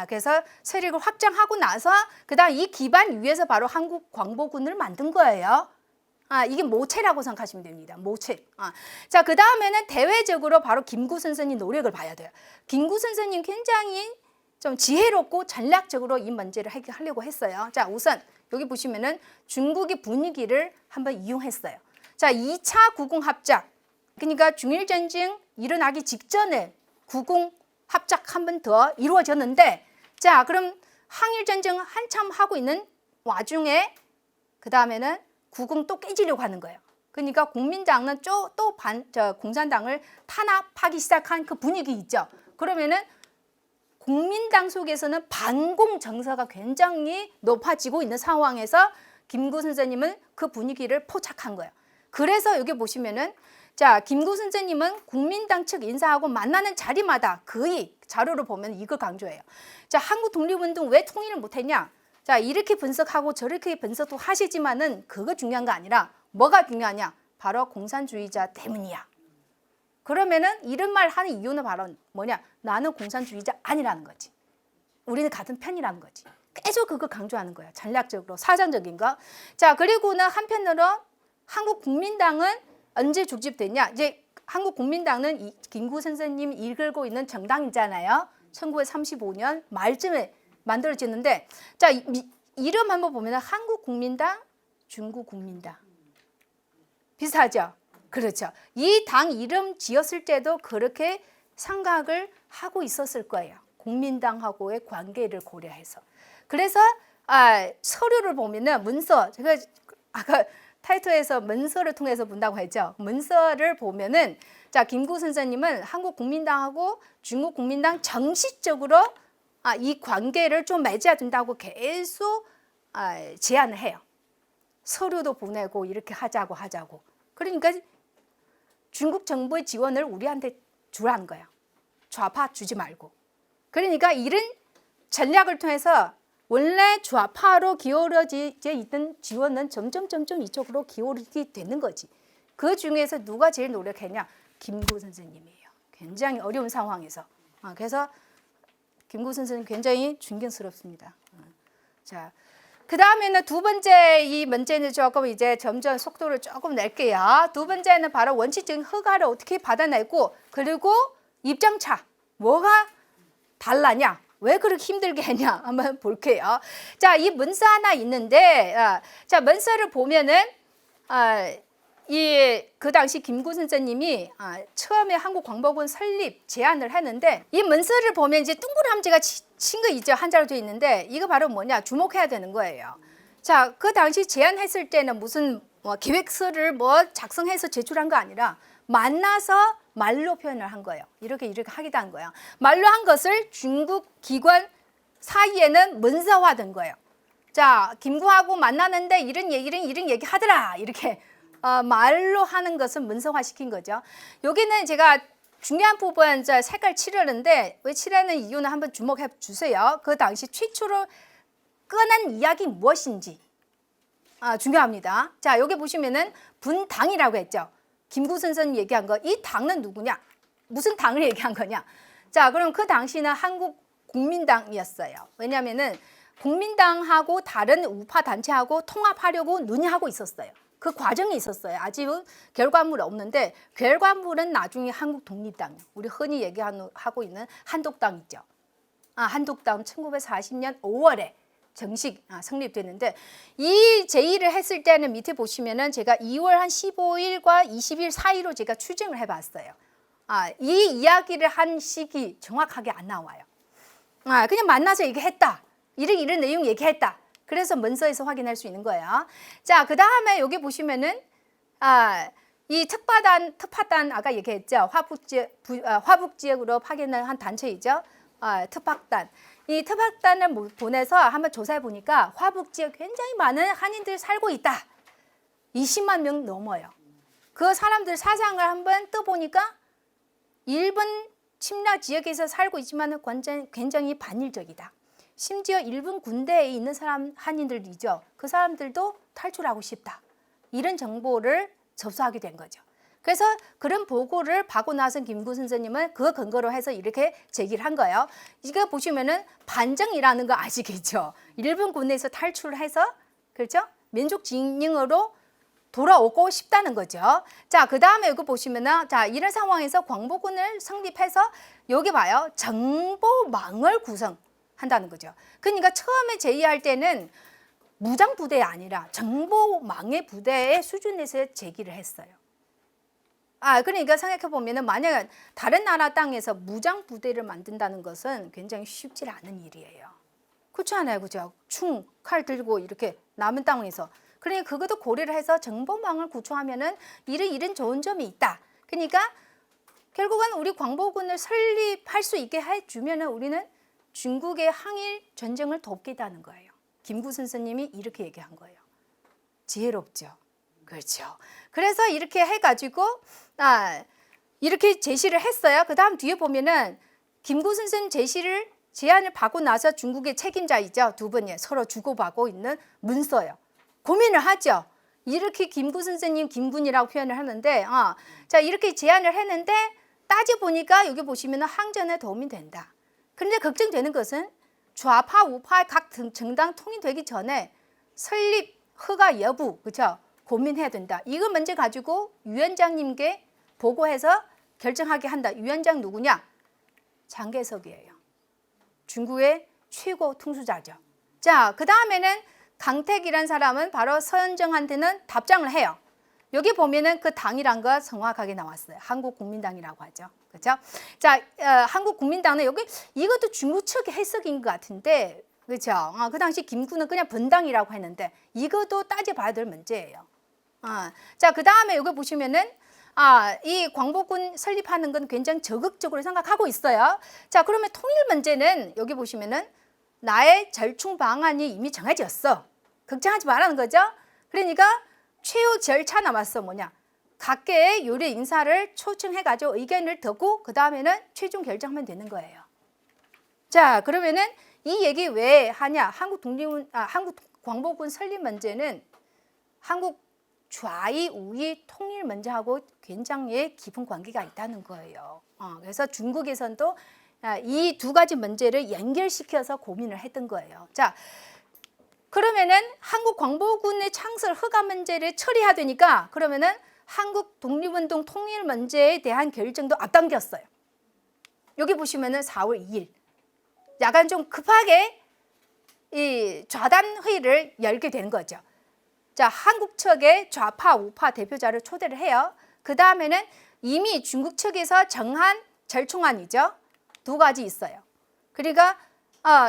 그래서 세력을 확장하고 나서 그다음 이 기반 위에서 바로 한국 광복군을 만든 거예요. 이게 모체라고 생각하시면 됩니다. 모체. 자, 그 다음에는 대외적으로 바로 김구 선생님 노력을 봐야 돼요. 김구 선생님 굉장히 좀 지혜롭고 전략적으로 이 문제를 해결하려고 했어요. 자, 우선 여기 보시면은 중국의 분위기를 한번 이용했어요. 자, 2차 구공합작. 그러니까 중일전쟁 일어나기 직전에 구공합작 한 번 더 이루어졌는데, 자, 그럼 항일전쟁 한참 하고 있는 와중에 그 다음에는 구공 또 깨지려고 하는 거예요. 그러니까 국민당은 또 공산당을 탄압하기 시작한 그 분위기 있죠. 그러면은 국민당 속에서는 반공 정서가 굉장히 높아지고 있는 상황에서 김구 선생님은 그 분위기를 포착한 거예요. 그래서 여기 보시면은 자, 김구 선생님은 국민당 측 인사하고 만나는 자리마다 거의 자료를 보면 이걸 강조해요. 자, 한국 독립운동 왜 통일을 못했냐? 자, 이렇게 분석하고 저렇게 분석도 하시지만은 그거 중요한 거 아니라 뭐가 중요하냐? 바로 공산주의자 때문이야. 그러면은 이런 말 하는 이유는 바로 뭐냐? 나는 공산주의자 아니라는 거지. 우리는 같은 편이라는 거지. 계속 그거 강조하는 거야. 전략적으로, 사전적인 거. 자, 그리고는 한편으로 한국 국민당은 언제 조직됐냐? 이제 한국 국민당은 김구 선생님 이끌고 있는 정당이잖아요. 1935년 말쯤에 만들어졌는데, 자, 이름 한번 보면 한국 국민당, 중국 국민당 비슷하죠? 그렇죠. 이 당 이름 지었을 때도 그렇게 생각을 하고 있었을 거예요. 국민당하고의 관계를 고려해서. 그래서 서류를 보면은 문서, 제가 아까 타이틀에서 문서를 통해서 본다고 했죠. 문서를 보면은 자, 김구 선생님은 한국 국민당하고 중국 국민당 정식적으로 이 관계를 좀 맺어야 된다고 계속 제안을 해요. 서류도 보내고 이렇게 하자고. 그러니까 중국 정부의 지원을 우리한테 주라는 거예요. 좌파 주지 말고. 그러니까 이런 전략을 통해서 원래 좌파로 기울어져 있던 지원은 점점 이쪽으로 기울게 되는 거지. 그 중에서 누가 제일 노력했냐? 김구 선생님이에요. 굉장히 어려운 상황에서. 그래서 김구 선생님 굉장히 존경스럽습니다. 자, 그 다음에는 두 번째 이 문제는 조금 이제 점점 속도를 조금 낼게요. 두 번째는 바로 원칙적인 허가를 어떻게 받아내고, 그리고 입장차 뭐가 달라냐? 왜 그렇게 힘들게 했냐? 한번 볼게요. 자, 이 문서 하나 있는데, 자, 문서를 보면은 그 당시 김구 선생님이 처음에 한국광복군 설립 제안을 했는데, 이 문서를 보면 이제 둥그람지가 친 거 있죠. 한자로 되어 있는데, 이거 바로 뭐냐? 주목해야 되는 거예요. 자, 그 당시 제안했을 때는 무슨 기획서를 작성해서 제출한 거 아니라 만나서 말로 표현을 한 거예요. 이렇게 하기도 한 거예요. 말로 한 것을 중국 기관 사이에는 문서화된 거예요. 자, 김구하고 만나는데 이런 얘기 하더라. 이렇게 말로 하는 것은 문서화 시킨 거죠. 여기는 제가 중요한 부분 색깔 칠하는데, 왜 칠하는 이유는 한번 주목해 주세요. 그 당시 최초로 꺼낸 이야기 무엇인지 중요합니다. 자, 여기 보시면은 분당이라고 했죠. 김구 선생님 얘기한 거, 이 당은 누구냐? 무슨 당을 얘기한 거냐? 자, 그럼 그 당시는 한국 국민당이었어요. 왜냐하면은 국민당하고 다른 우파 단체하고 통합하려고 논의하고 있었어요. 그 과정이 있었어요. 아직은 결과물 없는데 결과물은 나중에 한국 독립당, 우리 흔히 얘기하고 있는 한독당 있죠. 한독당 1940년 5월에 정식 성립됐는데 이 제의를 했을 때는 밑에 보시면은 제가 2월 한 15일과 20일 사이로 제가 추정을 해봤어요. 이 이야기를 한 시기 정확하게 안 나와요. 그냥 만나서 얘기했다. 이런 내용 얘기했다. 그래서 문서에서 확인할 수 있는 거예요. 자, 그 다음에 여기 보시면은 이 특파단 아까 얘기했죠. 화북 지역으로 파견을 한 단체이죠. 특파단. 이 특파단을 보내서 한번 조사해 보니까 화북 지역 굉장히 많은 한인들 살고 있다. 20만 명 넘어요. 그 사람들 사상을 한번 떠보니까 일본 침략 지역에서 살고 있지만 굉장히 반일적이다. 심지어 일본 군대에 있는 사람 한인들이죠. 그 사람들도 탈출하고 싶다. 이런 정보를 접수하게 된 거죠. 그래서 그런 보고를 받고 나선 김구 선생님은 그 근거로 해서 이렇게 제기를 한 거예요. 이거 보시면은 반정이라는 거 아시겠죠? 일본 군대에서 탈출해서 그렇죠? 민족 진영으로 돌아오고 싶다는 거죠. 자, 그 다음에 이거 보시면은 자, 이런 상황에서 광복군을 성립해서 여기 봐요. 정보망을 구성한다는 거죠. 그러니까 처음에 제의할 때는 무장 부대가 아니라 정보망의 부대의 수준에서 제기를 했어요. 그러니까 생각해 보면은 만약 다른 나라 땅에서 무장 부대를 만든다는 것은 굉장히 쉽지 않은 일이에요. 그렇지 않아요, 그죠? 총, 칼 들고 이렇게 남은 땅에서. 그러니까 그것도 고려를 해서 정보망을 구축하면은 이런 좋은 점이 있다. 그러니까 결국은 우리 광복군을 설립할 수 있게 해주면은 우리는 중국의 항일 전쟁을 돕겠다는 거예요. 김구 선생님이 이렇게 얘기한 거예요. 지혜롭죠. 그렇죠. 그래서 이렇게 해가지고 이렇게 제시를 했어요. 그 다음 뒤에 보면은 김구 선생 제안을 받고 나서 중국의 책임자이죠. 두 분이 서로 주고받고 있는 문서예요. 고민을 하죠. 이렇게 김구 선생님 김군이라고 표현을 하는데 자 이렇게 제안을 했는데 따져보니까 여기 보시면 항전에 도움이 된다. 그런데 걱정되는 것은 좌파 우파 각 정당 통일되기 전에 설립 허가 여부 그렇죠? 고민해야 된다. 이거 문제 가지고 위원장님께 보고해서 결정하게 한다. 위원장 누구냐? 장개석이에요. 중국의 최고 통수자죠. 자, 그 다음에는 강택이라는 사람은 바로 서현정한테는 답장을 해요. 여기 보면은 그 당이란 거 정확하게 나왔어요. 한국국민당이라고 하죠. 그렇죠? 자, 한국국민당은 여기 이것도 중국 측의 해석인 것 같은데, 그렇죠? 그 당시 김구는 그냥 분당이라고 했는데 이것도 따져봐야 될 문제예요. 자, 그 다음에 여기 보시면은 이 광복군 설립하는 건 굉장히 적극적으로 생각하고 있어요. 자, 그러면 통일 문제는 여기 보시면은 나의 절충 방안이 이미 정해졌어. 걱정하지 말라는 거죠. 그러니까 최후 절차 남았어. 뭐냐? 각계의 요리 인사를 초청해가지고 의견을 듣고 그 다음에는 최종 결정하면 되는 거예요. 자, 그러면은 이 얘기 왜 하냐? 한국 광복군 설립 문제는 한국 좌이 우이 통일 문제하고 굉장히 깊은 관계가 있다는 거예요. 그래서 중국에서도 이 두 가지 문제를 연결시켜서 고민을 했던 거예요. 자, 그러면은 한국 광복군의 창설 허가 문제를 처리해야 되니까 그러면은 한국 독립운동 통일 문제에 대한 결정도 앞당겼어요. 여기 보시면은 4월 2일 약간 좀 급하게 이 좌단 회의를 열게 된 거죠. 자, 한국 측의 좌파 우파 대표자를 초대를 해요. 그 다음에는 이미 중국 측에서 정한 절충안이죠. 두 가지 있어요. 그러니까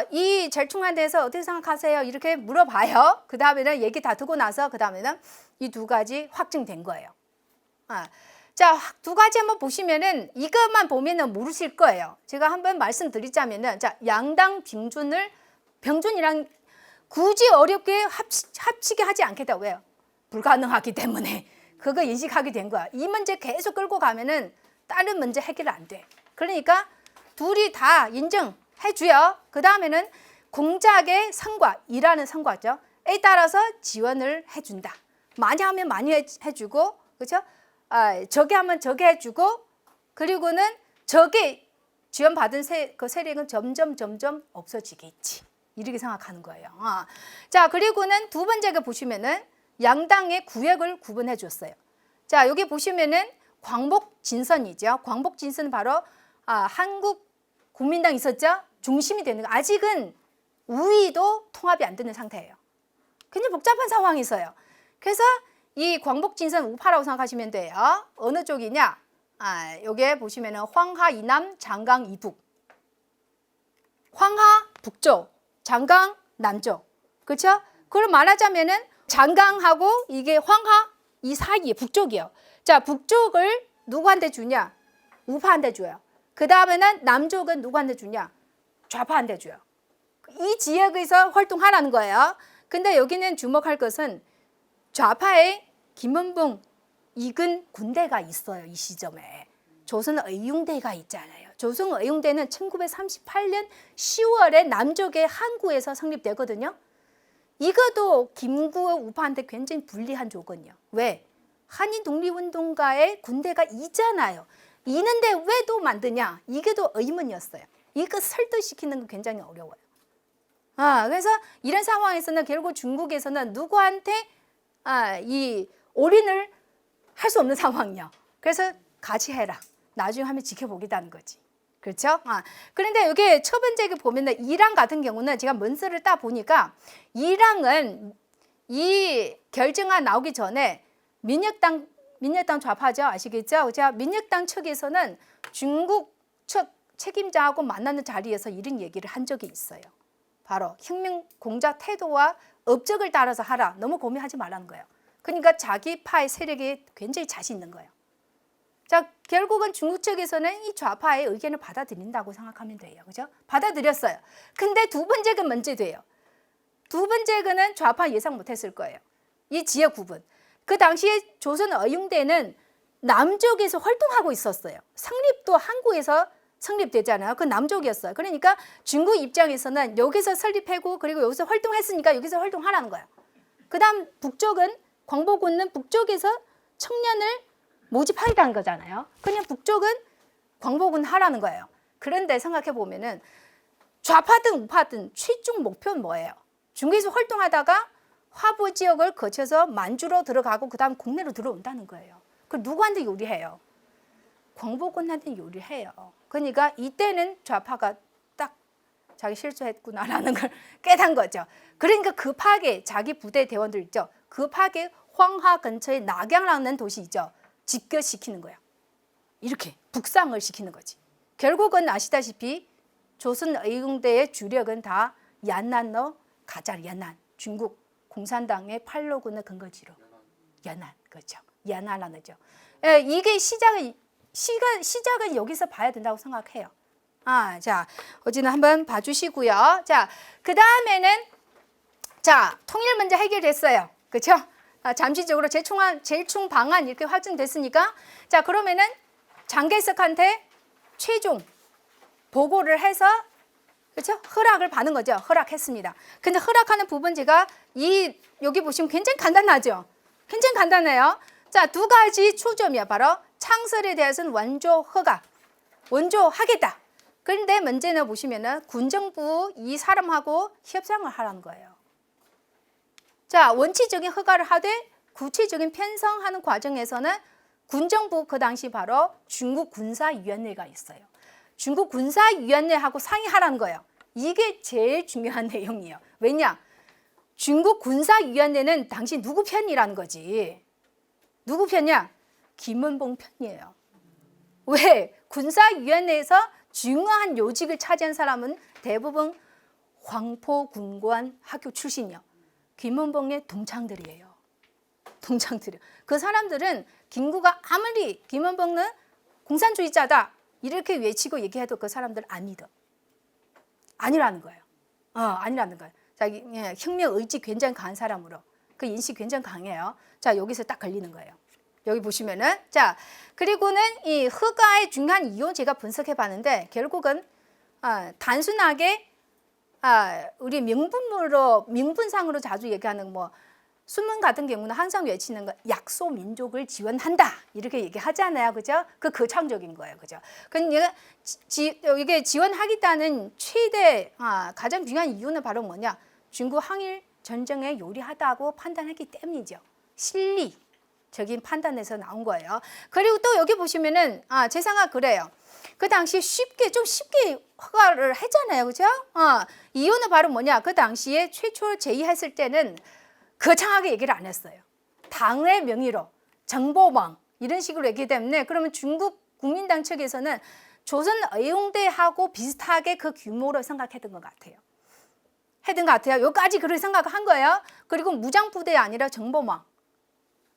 이 절충안에 대해서 어떻게 생각하세요? 이렇게 물어봐요. 그 다음에는 얘기 다 듣고 나서 그 다음에는 이 두 가지 확정된 거예요. 자, 두 가지 한번 보시면은 이것만 보면은 모르실 거예요. 제가 한번 말씀드리자면은 자, 양당 병준이랑 굳이 어렵게 합치게 하지 않겠다. 왜요? 불가능하기 때문에 그거 인식하게 된 거야. 이 문제 계속 끌고 가면은 다른 문제 해결 안 돼. 그러니까 둘이 다 인정해줘요. 그 다음에는 공작의 성과, 일하는 성과죠. 에 따라서 지원을 해준다. 많이 하면 많이 해주고, 그렇죠? 저게 하면 저게 해주고, 그리고는 저게 지원받은 그 세력은 점점 없어지겠지. 이렇게 생각하는 거예요. 자, 그리고는 두 번째가 보시면은 양당의 구역을 구분해 줬어요. 자, 여기 보시면은 광복진선이죠. 광복진선은 바로 한국 국민당 있었죠? 중심이 되는 거. 아직은 우위도 통합이 안 되는 상태예요. 굉장히 복잡한 상황이 있어요. 그래서 이 광복진선 우파라고 생각하시면 돼요. 어느 쪽이냐? 여기에 보시면은 황하 이남, 장강 이북. 황하 북쪽, 장강 남쪽. 그렇죠? 그걸 말하자면은 장강하고 이게 황하 이 사이에 북쪽이요. 자, 북쪽을 누구한테 주냐? 우파한테 줘요. 그 다음에는 남쪽은 누구한테 주냐? 좌파한테 줘요. 이 지역에서 활동하라는 거예요. 근데 여기는 주목할 것은 좌파의 김은봉 이근 군대가 있어요. 이 시점에. 조선의용대가 있잖아요. 조선의용대는 1938년 10월에 남쪽의 항구에서 성립되거든요. 이것도 김구 우파한테 굉장히 불리한 조건이요. 왜? 한인 독립운동가의 군대가 있잖아요. 있는데 왜 또 만드냐? 이게 또 의문이었어요. 이거 설득시키는 거 굉장히 어려워요. 그래서 이런 상황에서는 결국 중국에서는 누구한테 이 올인을 할 수 없는 상황이요. 그래서 같이 해라. 나중에 하면 지켜보겠다는 거지. 그렇죠? 그런데 여기 첫 번째 보면은 이랑 같은 경우는 제가 문서를 딱 보니까 이랑은 이 결정안 나오기 전에 민혁당 좌파죠. 아시겠죠? 제가 민혁당 측에서는 중국 측 책임자하고 만나는 자리에서 이런 얘기를 한 적이 있어요. 바로 혁명 공작 태도와 업적을 따라서 하라. 너무 고민하지 말라는 거예요. 그러니까 자기 파의 세력이 굉장히 자신 있는 거예요. 자, 결국은 중국 측에서는 이 좌파의 의견을 받아들인다고 생각하면 돼요. 그죠? 받아들였어요. 근데 두 번째가 문제돼요. 두 번째는 좌파 예상 못했을 거예요. 이 지역 구분. 그 당시에 조선의용대는 남쪽에서 활동하고 있었어요. 성립도 항구에서 성립되잖아요. 그 남쪽이었어요. 그러니까 중국 입장에서는 여기서 설립하고 그리고 여기서 활동했으니까 여기서 활동하라는 거예요. 그 다음 북쪽은 광복군은 북쪽에서 청년을 모집하겠다는 거잖아요. 그냥 북쪽은 광복군 하라는 거예요. 그런데 생각해 보면은 좌파든 우파든 최종 목표는 뭐예요? 중국에서 활동하다가 화보 지역을 거쳐서 만주로 들어가고 그 다음 국내로 들어온다는 거예요. 그 누구한테 요리해요? 광복군한테 요리해요. 그러니까 이때는 좌파가 딱 자기 실수했구나라는 걸 깨닫은 거죠. 그러니까 급하게 자기 부대 대원들 있죠. 급하게 황하 근처에 낙양이라는 도시 있죠. 집결시키는 거야. 이렇게 북상을 시키는 거지. 결국은 아시다시피 조선의용대의 주력은 다 얀난너 가자 얀난 중국 공산당의 팔로군의 근거지로 연안 그렇죠. 연안하는죠. 이게 시작은 여기서 봐야 된다고 생각해요. 자, 어제는 한번 봐주시고요. 자, 그 다음에는 자 통일 문제 해결됐어요. 그렇죠? 잠시적으로 재총 방안 이렇게 확정됐으니까 자 그러면은 장개석한테 최종 보고를 해서 그렇죠? 허락을 받는 거죠. 허락했습니다. 근데 허락하는 부분 제가 여기 보시면 굉장히 간단하죠. 굉장히 간단해요. 자, 두 가지 초점이야. 바로 창설에 대해서는 원조하겠다. 그런데 문제는 보시면은 군정부 이 사람하고 협상을 하라는 거예요. 자, 원칙적인 허가를 하되 구체적인 편성하는 과정에서는 군정부 그 당시 바로 중국 군사위원회가 있어요. 중국 군사위원회하고 상의하라는 거예요. 이게 제일 중요한 내용이에요. 왜냐? 중국 군사위원회는 당시 누구 편이라는 거지. 누구 편이야? 김은봉 편이에요. 왜? 군사위원회에서 중요한 요직을 차지한 사람은 대부분黄埔군관 학교 출신이요. 김은봉의 동창들이에요. 동창들이요. 그 사람들은 김구가 아무리 김은봉은 공산주의자다 이렇게 외치고 얘기해도 그 사람들 안 믿어. 아니라는 거예요. 아니라는 거예요. 자기 혁명 의지 굉장히 강한 사람으로 그 인식 굉장히 강해요. 자, 여기서 딱 걸리는 거예요. 여기 보시면은 자 그리고는 이 허가의 중요한 이유 제가 분석해 봤는데 결국은 단순하게 우리 명분상으로 자주 얘기하는 뭐 순문 같은 경우는 항상 외치는 거 약소 민족을 지원한다 이렇게 얘기하잖아요, 그죠? 그 거창적인 거예요, 그죠? 그러니까 이게 지원하겠다는 최대 가장 중요한 이유는 바로 뭐냐? 중국 항일 전쟁에 요리하다고 판단했기 때문이죠. 실리적인 판단에서 나온 거예요. 그리고 또 여기 보시면은 제 생각 그래요. 그 당시 쉽게 허가를 했잖아요, 그죠? 이유는 바로 뭐냐? 그 당시에 최초 제의했을 때는 거창하게 얘기를 안 했어요. 당의 명의로 정보망 이런 식으로 얘기하기 때문에 그러면 중국 국민당 측에서는 조선의용대하고 비슷하게 그 규모로 생각했던 것 같아요. 여기까지 그렇게 생각한 거예요. 그리고 무장부대 아니라 정보망.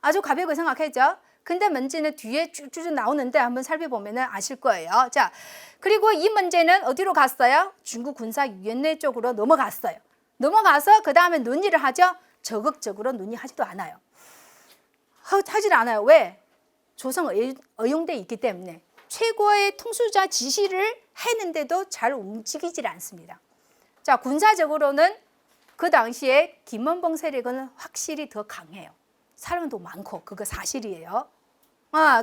아주 가볍게 생각했죠. 근데 문제는 뒤에 쭉쭉 나오는데 한번 살펴보면 아실 거예요. 자, 그리고 이 문제는 어디로 갔어요? 중국 군사위원회 쪽으로 넘어갔어요. 넘어가서 그 다음에 논의를 하죠. 적극적으로 논의하지도 않아요. 하질 않아요. 왜? 조선의용대에 있기 때문에 최고의 통수자 지시를 했는데도 잘 움직이질 않습니다. 자, 군사적으로는 그 당시에 김원봉 세력은 확실히 더 강해요. 사람도 많고 그거 사실이에요.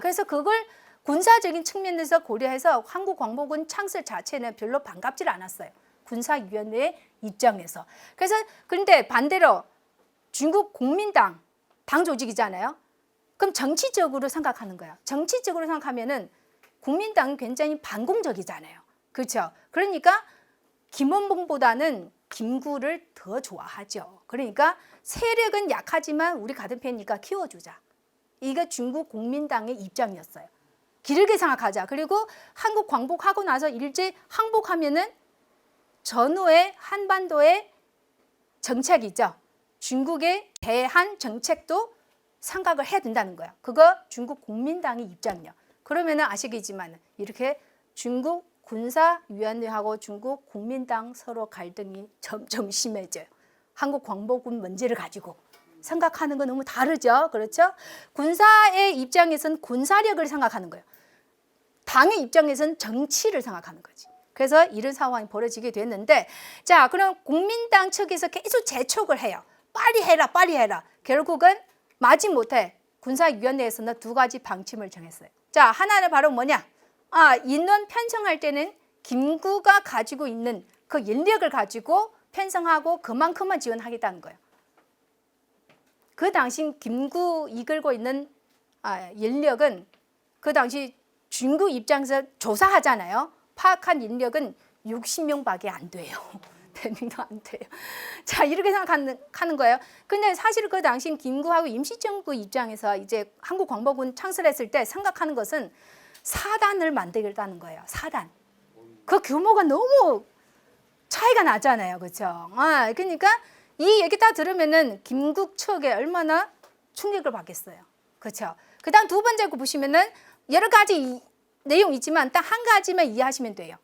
그래서 그걸 군사적인 측면에서 고려해서 한국광복군 창설 자체는 별로 반갑지 않았어요. 군사위원회 입장에서. 그래서 그런데 반대로 중국 국민당 당 조직이잖아요. 그럼 정치적으로 생각하는 거야. 정치적으로 생각하면은 국민당은 굉장히 반공적이잖아요. 그렇죠? 그러니까 김원봉보다는 김구를 더 좋아하죠. 그러니까 세력은 약하지만 우리 같은 편이니까 키워주자. 이게 중국 국민당의 입장이었어요. 길게 생각하자. 그리고 한국 광복하고 나서 일제 항복하면은 전후의 한반도의 정책이죠. 중국에 대한 정책도 생각을 해야 된다는 거야. 그거 중국 국민당의 입장이요. 그러면은 아시겠지만 이렇게 중국 군사위원회하고 중국 국민당 서로 갈등이 점점 심해져요. 한국 광복군 문제를 가지고 생각하는 건 너무 다르죠. 그렇죠? 군사의 입장에서는 군사력을 생각하는 거예요. 당의 입장에서는 정치를 생각하는 거지. 그래서 이런 상황이 벌어지게 됐는데, 자, 그럼 국민당 측에서 계속 재촉을 해요. 빨리 해라, 빨리 해라. 결국은 마지못해 군사위원회에서는 두 가지 방침을 정했어요. 자, 하나는 바로 뭐냐? 인원 편성할 때는 김구가 가지고 있는 그 인력을 가지고 편성하고 그만큼만 지원하겠다는 거예요. 그 당시 김구 이끌고 있는 인력은 그 당시 중국 입장에서 조사하잖아요. 파악한 인력은 60명밖에 안 돼요. 100명도 안 돼요. 자, 이렇게 생각하는 거예요. 근데 사실 그 당시 김구하고 임시정부 입장에서 이제 한국광복군 창설했을 때 생각하는 것은 사단을 만들겠다는 거예요. 사단. 그 규모가 너무 차이가 나잖아요. 그렇죠? 그러니까 이 얘기 다 들으면은 김국 측에 얼마나 충격을 받겠어요. 그렇죠? 그다음 두 번째 거 보시면은 여러 가지 내용 있지만 딱 한 가지만 이해하시면 돼요.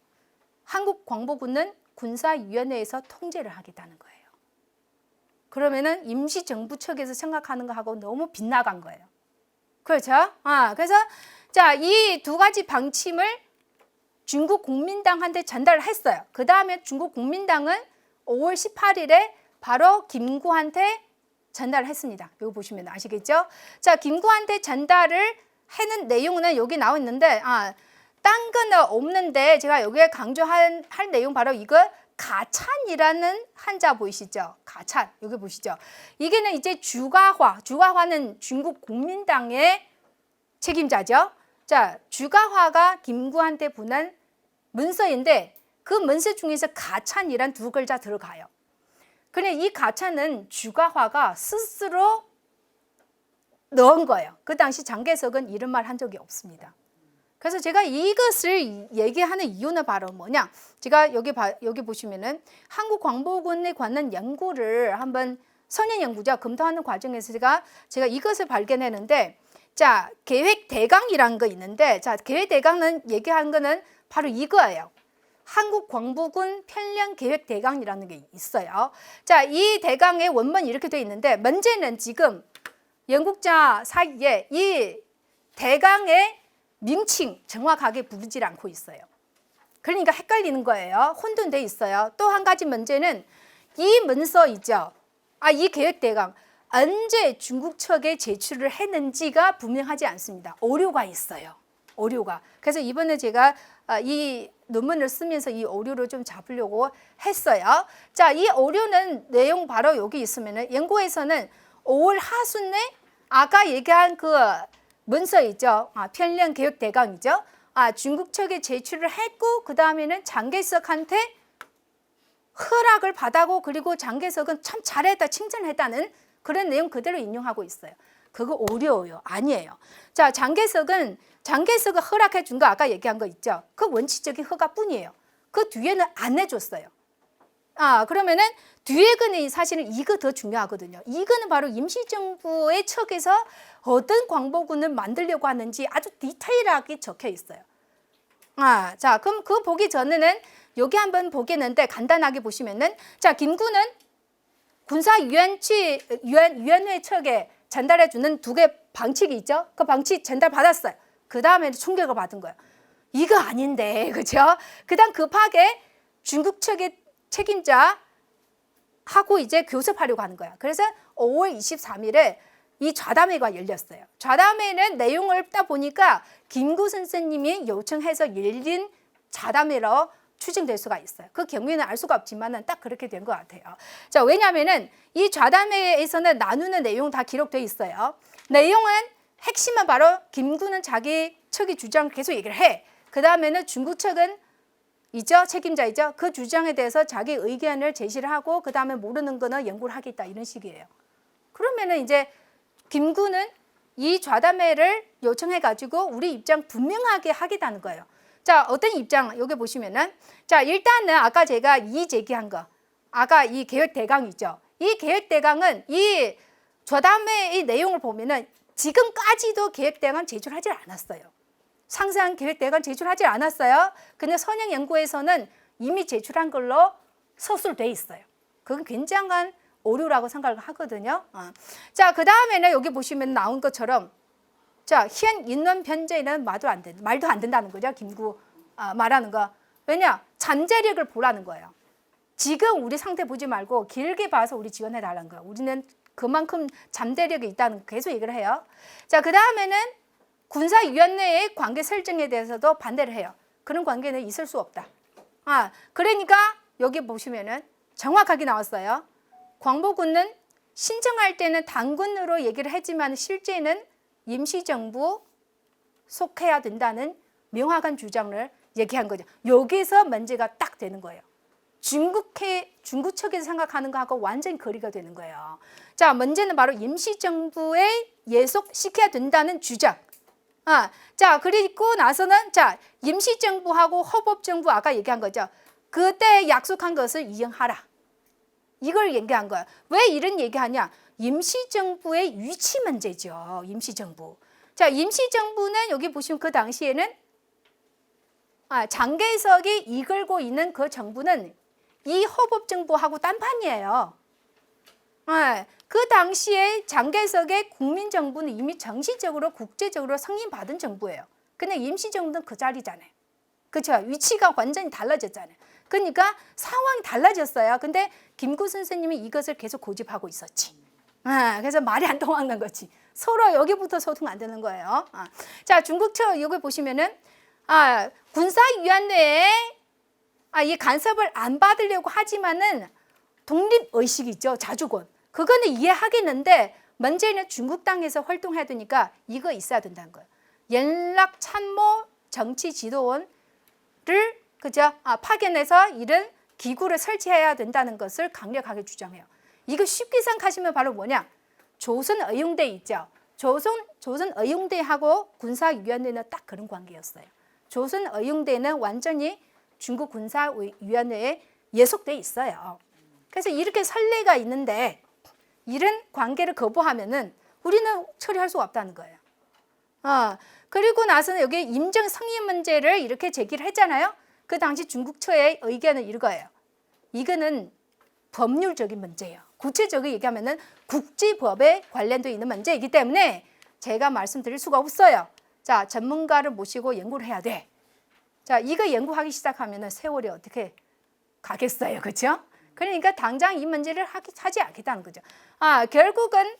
한국광복군은 군사위원회에서 통제를 하겠다는 거예요. 그러면은 임시정부 측에서 생각하는 거하고 너무 빗나간 거예요. 그렇죠? 그래서 자, 이 두 가지 방침을 중국 국민당한테 전달을 했어요. 그 다음에 중국 국민당은 5월 18일에 바로 김구한테 전달을 했습니다. 여기 보시면 아시겠죠? 자, 김구한테 전달을 하는 내용은 여기 나와 있는데, 딴 거는 없는데 제가 여기에 강조할 내용 바로 이거 가찬이라는 한자 보이시죠? 가찬. 여기 보시죠? 이게는 이제 주가화는 중국 국민당의 책임자죠. 자, 주가화가 김구한테 보낸 문서인데 그 문서 중에서 가찬이란 두 글자 들어가요. 근데 이 가찬은 주가화가 스스로 넣은 거예요. 그 당시 장개석은 이런 말 한 적이 없습니다. 그래서 제가 이것을 얘기하는 이유는 바로 뭐냐? 제가 여기 보시면은 한국광복군에 관한 연구를 한번 선행 연구자 검토하는 과정에서 제가 이것을 발견했는데, 자, 계획 대강이라는 거 있는데, 자, 계획 대강은 얘기하는 거는 바로 이거예요. 한국광복군 편령 계획 대강이라는 게 있어요. 자, 이 대강의 원문이 이렇게 되어 있는데, 문제는 지금 연구자 사이에 이 대강의 명칭 정확하게 부르지 않고 있어요. 그러니까 헷갈리는 거예요. 혼돈돼 있어요. 또 한 가지 문제는 이 문서 있죠. 이 계획 대강. 언제 중국 측에 제출을 했는지가 분명하지 않습니다. 오류가 있어요. 오류가. 그래서 이번에 제가 이 논문을 쓰면서 이 오류를 좀 잡으려고 했어요. 자, 이 오류는 내용 바로 여기 있으면은 연구에서는 5월 하순에 아까 얘기한 그 문서 있죠. 편령 개혁 대강이죠. 중국 측에 제출을 했고 그 다음에는 장개석한테 허락을 받았고 그리고 장개석은 참 잘했다 칭찬했다는 그런 내용 그대로 인용하고 있어요. 그거 오류예요. 아니에요. 자, 장개석은 허락해 준 거 아까 얘기한 거 있죠. 그 원칙적인 허가뿐이에요. 그 뒤에는 안 해줬어요. 그러면은 뒤에 거는 사실은 이거 더 중요하거든요. 이거는 바로 임시정부의 측에서 어떤 광복군을 만들려고 하는지 아주 디테일하게 적혀 있어요. 자, 그럼 그거 보기 전에는 여기 한번 보겠는데 간단하게 보시면은 자, 김구는 군사위원회 측에 전달해 주는 2개 방칙이 있죠. 그 방칙 전달 받았어요. 그 다음에 충격을 받은 거예요. 이거 아닌데, 그죠? 그다음 급하게 중국 측의 책임자 하고 이제 교섭하려고 하는 거야. 그래서 5월 23일에 이 좌담회가 열렸어요. 좌담회는 내용을 딱 보니까 김구 선생님이 요청해서 열린 좌담회로 추정될 수가 있어요. 그 경위는 알 수가 없지만은 딱 그렇게 된 것 같아요. 자, 왜냐하면은 이 좌담회에서는 나누는 내용 다 기록되어 있어요. 내용은 핵심은 바로 김구는 자기 측의 주장을 계속 얘기를 해. 그 다음에는 중국 측은 있죠, 책임자이죠. 그 주장에 대해서 자기 의견을 제시를 하고 그 다음에 모르는 거는 연구를 하겠다 이런 식이에요. 그러면은 이제 김구는 이 좌담회를 요청해 가지고 우리 입장 분명하게 하겠다는 거예요. 자, 어떤 입장 여기 보시면은 자, 일단은 아까 제가 이 제기한 거 아까 이 계획 대강 있죠. 이 계획 대강은 이 좌담회의 내용을 보면은 지금까지도 계획 대강 제출하지 않았어요. 상세한 계획 대강 제출하지 않았어요. 근데 선행 연구에서는 이미 제출한 걸로 서술돼 있어요. 그건 굉장한 오류라고 생각을 하거든요. 자, 그 다음에는 여기 보시면 나온 것처럼 자, 현 인원 변제는 말도 안 된다는 거죠. 김구 말하는 거. 왜냐? 잠재력을 보라는 거예요. 지금 우리 상태 보지 말고 길게 봐서 우리 지원해 달라는 거예요. 우리는 그만큼 잠재력이 있다는 거 계속 얘기를 해요. 자, 그 다음에는 군사위원회의 관계 설정에 대해서도 반대를 해요. 그런 관계는 있을 수 없다. 그러니까 여기 보시면은 정확하게 나왔어요. 광복군은 신청할 때는 당군으로 얘기를 했지만 실제는 임시정부 속해야 된다는 명확한 주장을 얘기한 거죠. 여기서 문제가 딱 되는 거예요. 중국 측에서 생각하는 거하고 완전히 거리가 되는 거예요. 자, 문제는 바로 임시정부에 예속시켜야 된다는 주장. 자, 그리고 나서는 자, 임시정부하고 헌법정부 아까 얘기한 거죠. 그때 약속한 것을 이행하라. 이걸 얘기한 거야. 왜 이런 얘기하냐? 임시정부의 위치 문제죠. 임시정부. 자, 임시정부는 여기 보시면 그 당시에는 장개석이 이끌고 있는 그 정부는 이 헌법정부하고 딴판이에요. 그 당시에 장개석의 국민정부는 이미 정식적으로 국제적으로 승인받은 정부예요. 근데 임시정부는 그 자리잖아요. 그렇죠? 위치가 완전히 달라졌잖아요. 그러니까 상황이 달라졌어요. 근데 김구 선생님이 이것을 계속 고집하고 있었지. 그래서 말이 안 통하는 거지. 서로 여기부터 소통 안 되는 거예요. 자, 중국 측 여기 보시면은 군사위원회에 이 간섭을 안 받으려고 하지만은 독립의식이 있죠. 자주권. 그거는 이해하겠는데 문제는 중국 땅에서 활동해야 되니까 이거 있어야 된다는 거예요. 연락 참모 정치 지도원을 그죠? 파견해서 이런 기구를 설치해야 된다는 것을 강력하게 주장해요. 이거 쉽게 생각하시면 바로 뭐냐? 조선의용대 있죠. 조선의용대하고 군사위원회는 딱 그런 관계였어요. 조선의용대는 완전히 중국 군사위원회에 예속돼 있어요. 그래서 이렇게 선례가 있는데 이런 관계를 거부하면은 우리는 처리할 수가 없다는 거예요. 그리고 나서는 여기 임정 승인 문제를 이렇게 제기를 했잖아요. 그 당시 중국 측의 의견은 이거예요. 이거는 법률적인 문제예요. 구체적으로 얘기하면은 국제법에 관련되어 있는 문제이기 때문에 제가 말씀드릴 수가 없어요. 자, 전문가를 모시고 연구를 해야 돼. 자, 이거 연구하기 시작하면은 세월이 어떻게 가겠어요. 그렇죠? 그러니까 당장 이 문제를 하지 않겠다는 거죠. 결국은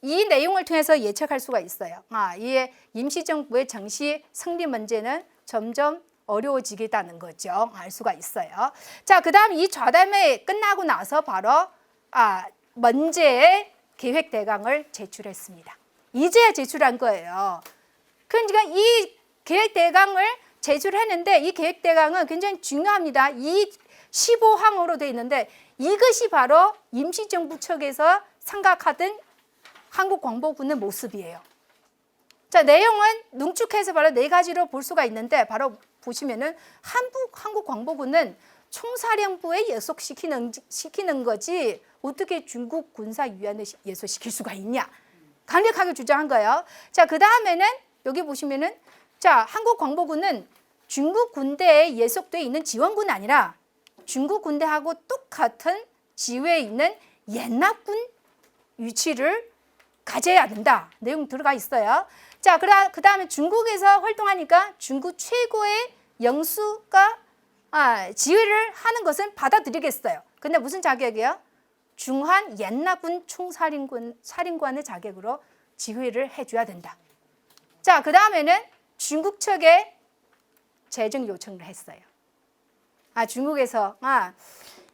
이 내용을 통해서 예측할 수가 있어요. 이 임시정부의 정시 승리 문제는 점점 어려워지겠다는 거죠. 알 수가 있어요. 자, 그 다음 이 좌담회 끝나고 나서 바로 문제의 계획 대강을 제출했습니다. 이제야 제출한 거예요. 그러니까 이 계획 대강을 제출했는데 이 계획 대강은 굉장히 중요합니다. 이 15항으로 되어 있는데 이것이 바로 임시정부 측에서 생각하던 한국광복군의 모습이에요. 자, 내용은 농축해서 바로 4가지로 볼 수가 있는데 바로 보시면은 한국광복군은 총사령부에 예속시키는 거지 어떻게 중국 군사위원회 예속시킬 수가 있냐. 강력하게 주장한 거예요. 자, 그 다음에는 여기 보시면은 자, 한국광복군은 중국 군대에 예속되어 있는 지원군이 아니라 중국 군대하고 똑같은 지위에 있는 연합군 위치를 가져야 된다. 내용 들어가 있어요. 자, 그 다음에 중국에서 활동하니까 중국 최고의 영수가 지휘를 하는 것은 받아들이겠어요. 근데 무슨 자격이에요? 중한 연합군 총사령관의 자격으로 지휘를 해줘야 된다. 자, 그 다음에는 중국 측에 재정 요청을 했어요. 중국에서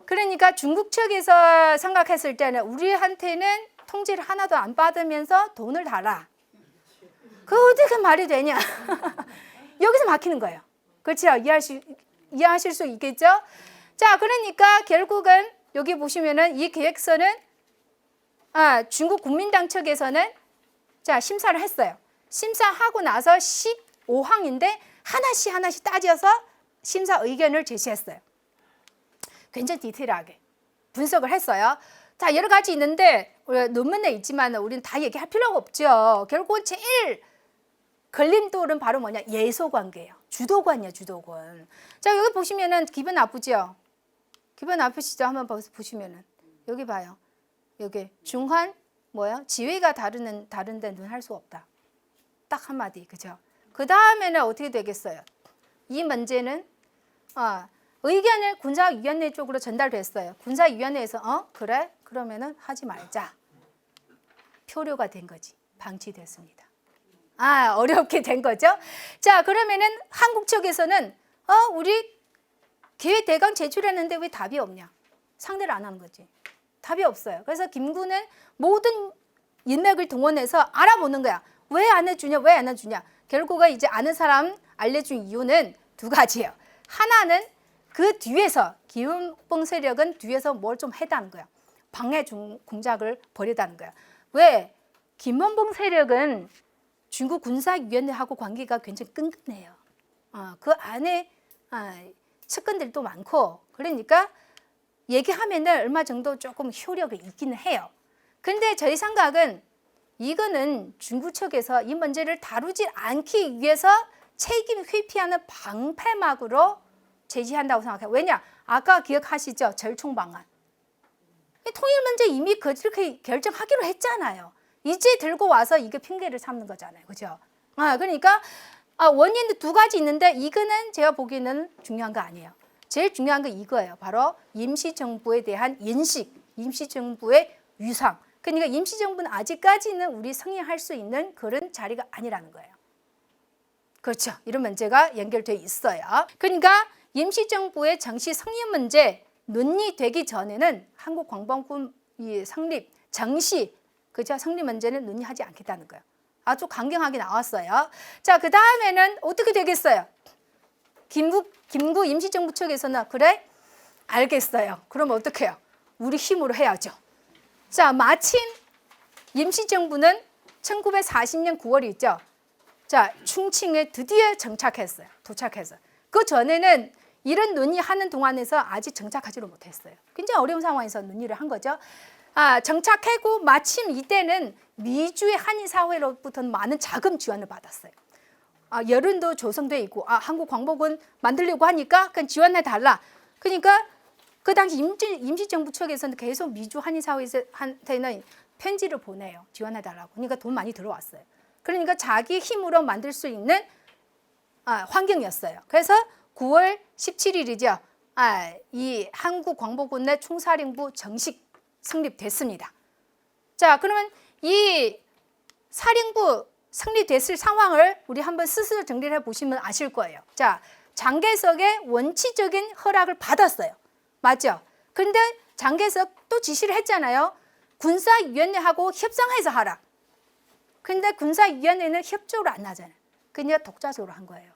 그러니까 중국 측에서 생각했을 때는 우리한테는 통지를 하나도 안 받으면서 돈을 달라. 그거 어떻게 말이 되냐? 여기서 막히는 거예요. 그렇죠? 이해하실 수 있겠죠? 자, 그러니까 결국은 여기 보시면은 이 계획서는 중국 국민당 측에서는 자, 심사를 했어요. 심사하고 나서 15항인데 하나씩 따져서 심사 의견을 제시했어요. 굉장히 디테일하게 분석을 했어요. 자, 여러 가지 있는데 논문에 있지만 우리는 다 얘기할 필요가 없죠. 결국은 제일 걸림돌은 바로 뭐냐? 예소관계예요. 주도관이에요, 주도관. 자, 여기 보시면은 기분 나쁘죠? 기분 나쁘시죠? 한번 보시면은 여기 봐요. 여기 중한 뭐예요? 지위가 다른데 눈 할 수 없다. 딱 한마디, 그죠? 그 다음에는 어떻게 되겠어요? 이 문제는 의견을 군사위원회 쪽으로 전달됐어요. 군사위원회에서 그래? 그러면은 하지 말자. 표류가 된 거지. 방치됐습니다. 어렵게 된 거죠. 자, 그러면은 한국 측에서는 우리 계획 대강 제출했는데 왜 답이 없냐? 상대를 안 하는 거지. 답이 없어요. 그래서 김구는 모든 인맥을 동원해서 알아보는 거야. 왜 안 해주냐? 왜 안 해주냐? 결국은 이제 아는 사람 알려준 이유는 2가지예요. 하나는 그 뒤에서 김원봉 세력은 뒤에서 뭘 좀 했다는 거야. 방해 공작을 벌였다는 거야. 왜? 김원봉 세력은 중국 군사위원회하고 관계가 굉장히 끈끈해요. 그 안에 측근들도 많고 그러니까 얘기하면은 얼마 정도 조금 효력이 있기는 해요. 근데 저희 생각은 이거는 중국 측에서 이 문제를 다루지 않기 위해서 책임 회피하는 방패막으로 제시한다고 생각해요. 왜냐? 아까 기억하시죠? 절충방안. 통일 문제 이미 그렇게 결정하기로 했잖아요. 이제 들고 와서 이게 핑계를 삼는 거잖아요. 그죠? 그러니까 원인도 2가지 있는데 이거는 제가 보기에는 중요한 거 아니에요. 제일 중요한 건 이거예요. 바로 임시정부에 대한 인식, 임시정부의 위상. 그러니까 임시정부는 아직까지는 우리 승인할 수 있는 그런 자리가 아니라는 거예요. 그렇죠. 이런 문제가 연결되어 있어요. 그러니까 임시정부의 정시 승인 문제 논의되기 전에는 한국광복군 성립, 정시, 그죠? 성립 문제는 논의하지 않겠다는 거예요. 아주 강경하게 나왔어요. 자, 그 다음에는 어떻게 되겠어요? 김구 임시정부 측에서는 그래? 알겠어요. 그럼 어떻게 해요? 우리 힘으로 해야죠. 자, 마침 임시정부는 1940년 9월이 있죠. 자, 충칭에 드디어 정착했어요. 도착했어요. 그 전에는 이런 논의하는 동안에서 아직 정착하지를 못했어요. 굉장히 어려운 상황에서 논의를 한 거죠. 정착하고 마침 이때는 미주의 한인사회로부터 많은 자금 지원을 받았어요. 여론도 조성돼 있고 한국광복군 만들려고 하니까 그냥 지원해달라. 그러니까 그 당시 임시정부 측에서는 계속 미주 한인사회한테는 편지를 보내요. 지원해달라고. 그러니까 돈 많이 들어왔어요. 그러니까 자기 힘으로 만들 수 있는 환경이었어요. 그래서 9월 17일이죠. 이 한국광복군의 총사령부 정식 성립됐습니다. 자, 그러면 이 사령부 성립됐을 상황을 우리 한번 스스로 정리를 해보시면 아실 거예요. 자, 장개석의 원칙적인 허락을 받았어요. 맞죠? 근데 장개석 또 지시를 했잖아요. 군사위원회하고 협상해서 하라. 근데 군사위원회는 협조를 안 하잖아요. 그냥 독자적으로 한 거예요.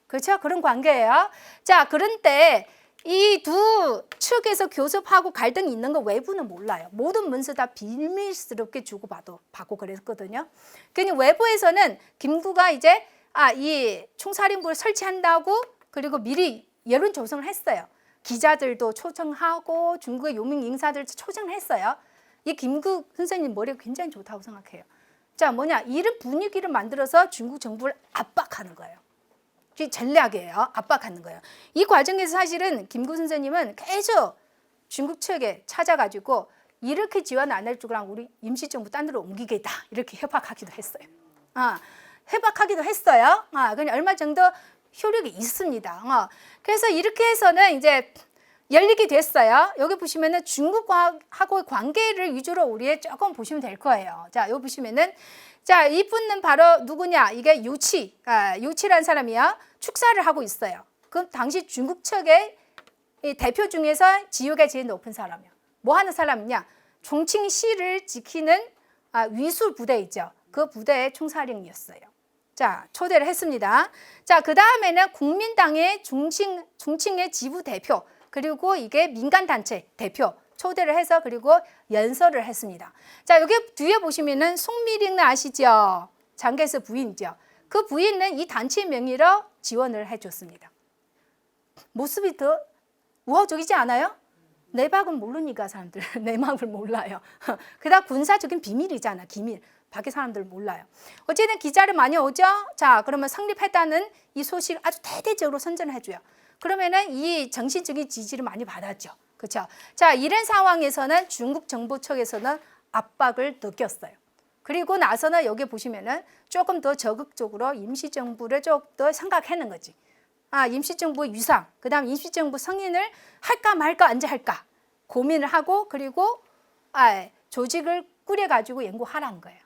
그렇죠? 그런 관계예요. 자, 그런데 이 두 측에서 교섭하고 갈등이 있는 거 외부는 몰라요. 모든 문서 다 비밀스럽게 주고받고 그랬거든요. 그러니 외부에서는 김구가 이제 이 총사령부를 설치한다고 그리고 미리 여론 조성을 했어요. 기자들도 초청하고 중국의 유명 인사들도 초청을 했어요. 이 김구 선생님 머리가 굉장히 좋다고 생각해요. 자, 뭐냐, 이런 분위기를 만들어서 중국 정부를 압박하는 거예요. 전략이에요. 압박하는 거예요. 이 과정에서 사실은 김구 선생님은 계속 중국 측에 찾아가지고 이렇게 지원 안 할 줄랑 우리 임시정부 딴 데로 옮기겠다. 이렇게 협박하기도 했어요. 협박하기도 했어요. 그냥 얼마 정도 효력이 있습니다. 그래서 이렇게 해서는 이제 열리게 됐어요. 여기 보시면은 중국하고의 관계를 위주로 우리 조금 보시면 될 거예요. 자, 여기 보시면은 자, 이분은 바로 누구냐? 이게 유치라는 사람이요. 축사를 하고 있어요. 그럼 당시 중국 측의 대표 중에서 지위가 제일 높은 사람이요. 뭐 하는 사람이냐? 종칭시를 지키는 위술 부대 있죠. 그 부대의 총사령이었어요. 자, 초대를 했습니다. 자, 그 다음에는 국민당의 중칭의 지부 대표, 그리고 이게 민간단체 대표 초대를 해서 그리고 연설을 했습니다. 자, 여기 뒤에 보시면은 송미령은 아시죠? 장개석 부인이죠. 그 부인은 이 단체 명의로 지원을 해줬습니다. 모습이 더 우호적이지 않아요? 내박은 모르니까 사람들 내 마음을 몰라요. 그다음 군사적인 비밀이잖아, 기밀. 밖에 사람들 몰라요. 어쨌든 기자를 많이 오죠. 자, 그러면 성립했다는 이 소식을 아주 대대적으로 선전을 해줘요. 그러면은 이 정신적인 지지를 많이 받았죠. 그렇죠? 자, 이런 상황에서는 중국 정부 측에서는 압박을 느꼈어요. 그리고 나서는 여기 보시면은 조금 더 적극적으로 임시정부를 좀 더 생각하는 거지. 임시정부의 위상, 그다음 임시정부 승인을 할까 말까 언제 할까 고민을 하고 그리고 조직을 꾸려가지고 연구하라는 거예요.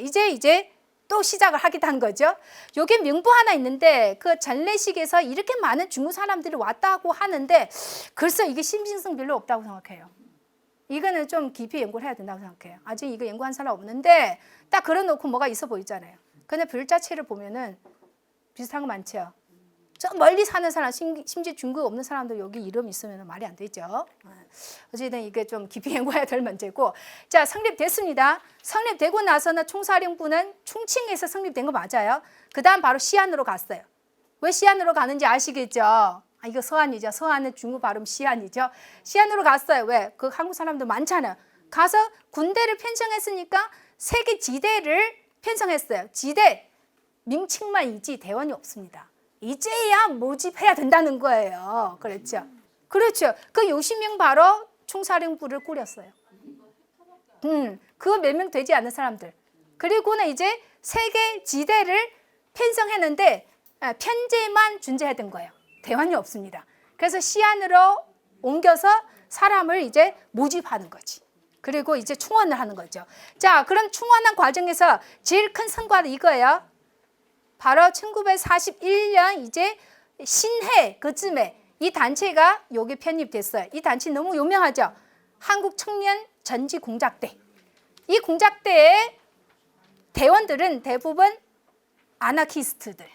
이제 또 시작을 하기도 한 거죠. 여기 명부 하나 있는데 그 전례식에서 이렇게 많은 중국 사람들이 왔다고 하는데 글쎄 이게 신빙성 별로 없다고 생각해요. 이거는 좀 깊이 연구를 해야 된다고 생각해요. 아직 이거 연구한 사람 없는데 딱 그려놓고 뭐가 있어 보이잖아요. 근데 글 자체를 보면은 비슷한 거 많죠. 저 멀리 사는 사람, 심지어 중국 없는 사람도 여기 이름 있으면 말이 안 되죠. 어쨌든 이게 좀 깊이 연구해야 될 문제고. 자, 성립됐습니다. 성립되고 나서는 총사령부는 충칭에서 성립된 거 맞아요. 그 다음 바로 시안으로 갔어요. 왜 시안으로 가는지 아시겠죠? 이거 서안이죠. 서안은 중국 발음 시안이죠. 시안으로 갔어요. 왜? 그 한국 사람도 많잖아요. 가서 군대를 편성했으니까 세계 지대를 편성했어요. 지대, 명칭만이지 대원이 없습니다. 이제야 모집해야 된다는 거예요. 그렇죠? 그렇죠. 그 60명 바로 총사령부를 꾸렸어요. 그거 몇 명 되지 않는 사람들. 그리고는 이제 세계 지대를 편성했는데 편제만 준재하던 거예요. 대원이 없습니다. 그래서 시안으로 옮겨서 사람을 이제 모집하는 거지. 그리고 이제 충원을 하는 거죠. 자, 그럼 충원한 과정에서 제일 큰 성과는 이거예요. 바로 1941년 이제 신해 그쯤에 이 단체가 여기 편입됐어요. 이 단체 너무 유명하죠. 한국 청년 전지 공작대. 이 공작대의 대원들은 대부분 아나키스트들.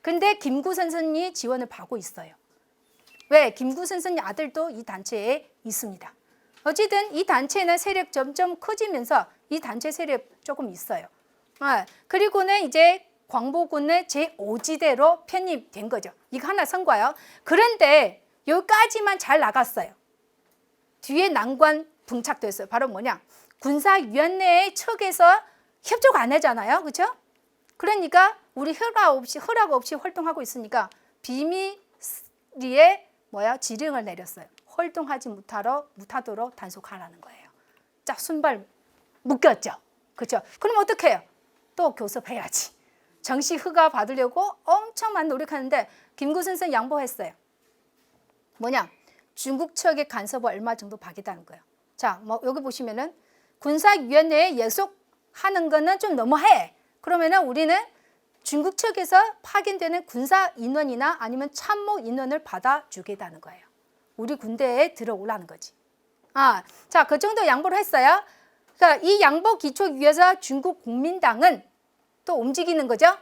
근데 김구 선생이 지원을 받고 있어요. 왜? 김구 선생님 아들도 이 단체에 있습니다. 어쨌든 이 단체는 세력 점점 커지면서 이 단체 세력 조금 있어요. 그리고는 이제 광복군의 제5지대로 편입된 거죠. 이거 하나 성과요. 그런데 여기까지만 잘 나갔어요. 뒤에 난관 봉착됐어요. 바로 뭐냐? 군사위원회 측에서 협조가 안 하잖아요. 그렇죠? 그러니까 우리 허락 없이 활동하고 있으니까 비밀리에 지령을 내렸어요. 활동하지 못하도록 단속하라는 거예요. 자, 순발 묶였죠. 그렇죠? 그럼 어떻게 해요? 또 교섭해야지. 정식 허가 받으려고 엄청 많이 노력하는데 김구 선생 양보했어요. 뭐냐? 중국 측의 간섭을 얼마 정도 받겠다는 거예요. 자, 뭐 여기 보시면은 군사위원회에 예속하는 거는 좀 너무해. 그러면은 우리는 중국 측에서 파견되는 군사 인원이나 아니면 참모 인원을 받아주겠다는 거예요. 우리 군대에 들어오라는 거지. 자, 그 정도 양보를 했어요. 그러니까 이 양보 기초 위에서 중국 국민당은 또 움직이는 거죠.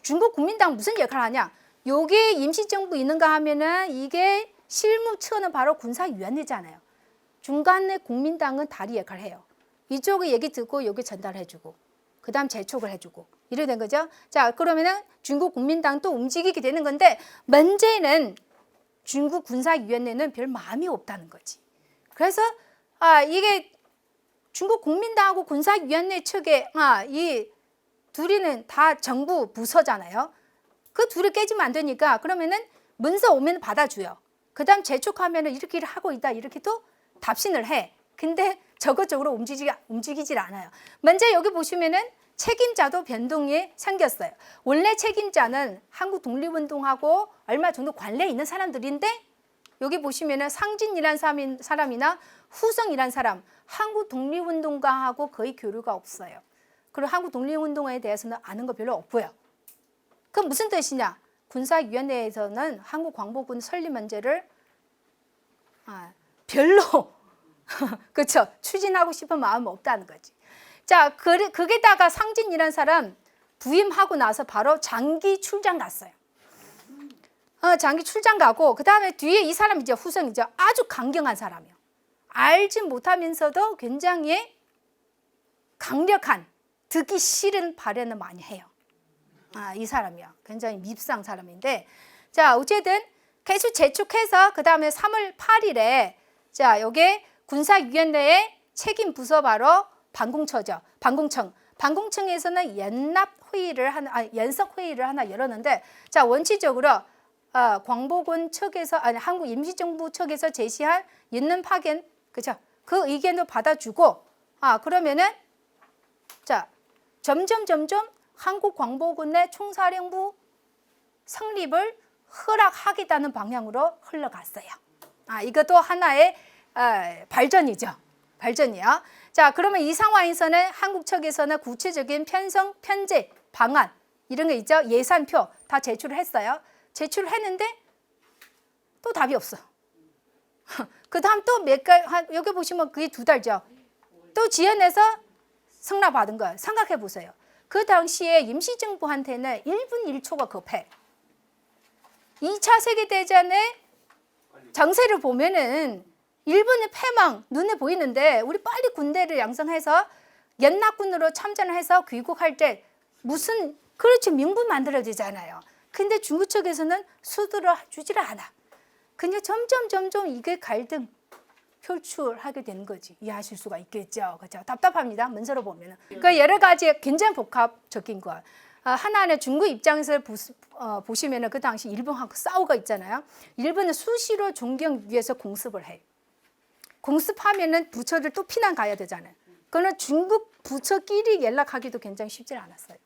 중국 국민당 무슨 역할을 하냐? 여기 임시정부 있는가 하면은 이게 실무처는 바로 군사위원회잖아요. 중간에 국민당은 다리 역할을 해요. 이쪽에 얘기 듣고 여기 전달해주고 그 다음 재촉을 해주고 이래 된 거죠. 자, 그러면은 중국 국민당 또 움직이게 되는 건데 문제는 중국 군사위원회는 별 마음이 없다는 거지. 그래서 이게 중국 국민당하고 군사위원회 측에 이 둘이는 다 정부 부서잖아요. 그 둘이 깨지면 안 되니까 그러면은 문서 오면 받아줘요. 그 다음 재촉하면은 이렇게 하고 있다 이렇게 또 답신을 해. 근데 적극적으로 움직이질 않아요. 먼저 여기 보시면은 책임자도 변동이 생겼어요. 원래 책임자는 한국 독립운동하고 얼마 정도 관련이 있는 사람들인데 여기 보시면은 상진이라는 사람이나 후성이라는 사람 한국 독립운동가하고 거의 교류가 없어요. 그리고 한국 독립운동에 대해서는 아는 거 별로 없고요. 그럼 무슨 뜻이냐? 군사위원회에서는 한국 광복군 설립 문제를 별로 그렇죠. 추진하고 싶은 마음은 없다는 거지. 자, 거기다가 상진이라는 사람 부임하고 나서 바로 장기 출장 갔어요. 장기 출장 가고 그 다음에 뒤에 이 사람 이제 후성이죠. 아주 강경한 사람이요. 알지 못하면서도 굉장히 강력한 듣기 싫은 발언을 많이 해요. 이 사람이요. 굉장히 밉상 사람인데 자, 어쨌든 계속 재촉해서 그 다음에 3월 8일에 자, 요게 군사위원회의 책임 부서 바로 반공처죠. 반공청. 반공청에서는 연석 회의를 하나 열었는데 자, 원칙적으로 광복군 측에서 한국 임시정부 측에서 제시한 있는 파견 그죠? 그 의견도 받아주고 그러면은 자, 점점 한국 광복군의 총사령부 성립을 허락하겠다는 방향으로 흘러갔어요. 이것도 하나의 발전이죠. 발전이요. 자, 그러면 이 상황에서는 한국 측에서는 구체적인 편성, 편제, 방안 이런 게 있죠. 예산표 다 제출을 했어요. 제출을 했는데 또 답이 없어. 그 다음 또 여기 보시면 그게 2달죠. 또 지연해서 승낙받은 거예요. 생각해 보세요. 그 당시에 임시정부한테는 1분 1초가 급해. 2차 세계대전의 정세를 보면은 일본의 패망 눈에 보이는데 우리 빨리 군대를 양성해서 연납군으로 참전을 해서 귀국할 때 무슨 그렇지 명분 만들어야 되잖아요. 근데 중국 측에서는 수두를 주지를 않아. 그냥 점점 이게 갈등 표출하게 되는 거지. 이해하실 수가 있겠죠. 그렇죠? 답답합니다. 문서로 보면은. 그 여러 가지 굉장히 복합적인 거. 하나는 중국 입장에서 보시면은 그 당시 일본하고 싸우고 있잖아요. 일본은 수시로 존경 위해서 공습을 해. 공습하면은 부처들 또 피난 가야 되잖아요. 그러나 중국 부처끼리 연락하기도 굉장히 쉽지 않았어요.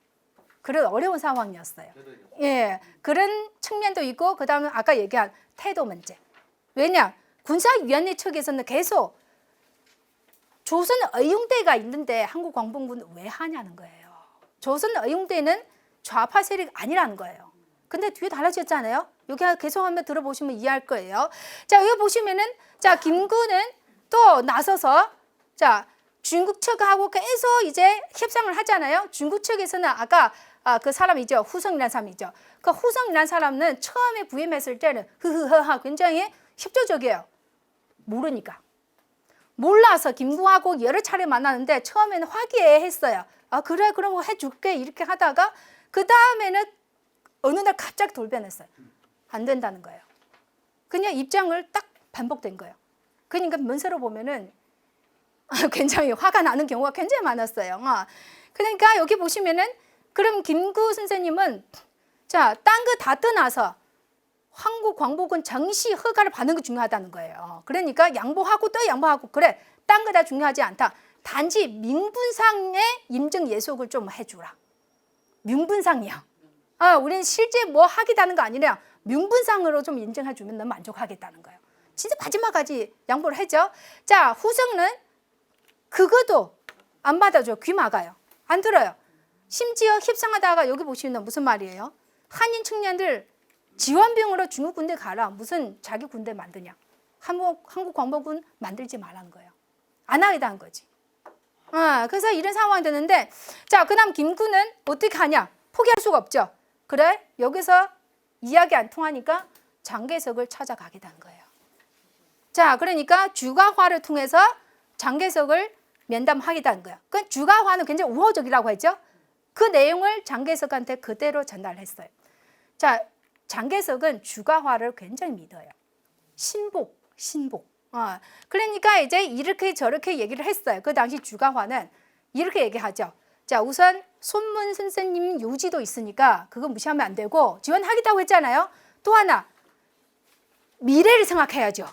그런 어려운 상황이었어요. 예, 그런 측면도 있고 그다음에 아까 얘기한 태도 문제. 왜냐? 군사위원회 측에서는 계속 조선 의용대가 있는데 한국 광복군은 왜 하냐는 거예요. 조선 의용대는 좌파 세력 아니라는 거예요. 근데 뒤에 달라졌잖아요. 여기 계속 한번 들어보시면 이해할 거예요. 자, 여기 보시면은 자, 김구는 또 나서서 자, 중국 측하고 계속 이제 협상을 하잖아요. 중국 측에서는 아까 그 사람이죠. 후성이라는 사람이죠. 그 후성이라는 사람은 처음에 부임했을 때는 흐흐흐하 굉장히 협조적이에요. 모르니까. 몰라서 김구하고 여러 차례 만났는데 처음에는 화기애애했어요. 그래 그럼 해줄게 이렇게 하다가 그 다음에는 어느 날 갑자기 돌변했어요. 안 된다는 거예요. 그냥 입장을 딱 반복된 거예요. 그러니까 문서로 보면은 굉장히 화가 나는 경우가 굉장히 많았어요. 그러니까 여기 보시면은 그럼 김구 선생님은 자, 딴 거 다 떠나서 한국 광복군 정시 허가를 받는 게 중요하다는 거예요. 그러니까 양보하고 또 양보하고 그래 딴 거 다 중요하지 않다. 단지 명분상의 임정 예속을 좀 해주라. 명분상이야. 우리는 실제 뭐 하겠다는 거 아니라 명분상으로 좀 인정해 주면 너무 만족하겠다는 거예요. 진짜 마지막까지 양보를 했죠. 자, 후성은 그것도 안 받아줘요. 귀 막아요. 안 들어요. 심지어 협상하다가 여기 보시면 무슨 말이에요? 한인 청년들 지원병으로 중국 군대 가라. 무슨 자기 군대 만드냐. 한국 광복군 만들지 말라는 거예요. 안 하겠다는 거지. 그래서 이런 상황이 되는데, 자, 그 다음 김구는 어떻게 하냐? 포기할 수가 없죠. 그래? 여기서 이야기 안 통하니까 장개석을 찾아가겠다는 거예요. 자, 그러니까 주가화를 통해서 장개석을 면담하겠다는 거예요. 그 주가화는 굉장히 우호적이라고 했죠. 그 내용을 장개석한테 그대로 전달했어요. 자, 장개석은 주가화를 굉장히 믿어요. 신복. 그러니까 이제 이렇게 저렇게 얘기를 했어요. 그 당시 주가화는 이렇게 얘기하죠. 자, 우선 손문 선생님 요지도 있으니까 그거 무시하면 안 되고 지원하겠다고 했잖아요. 또 하나, 미래를 생각해야죠.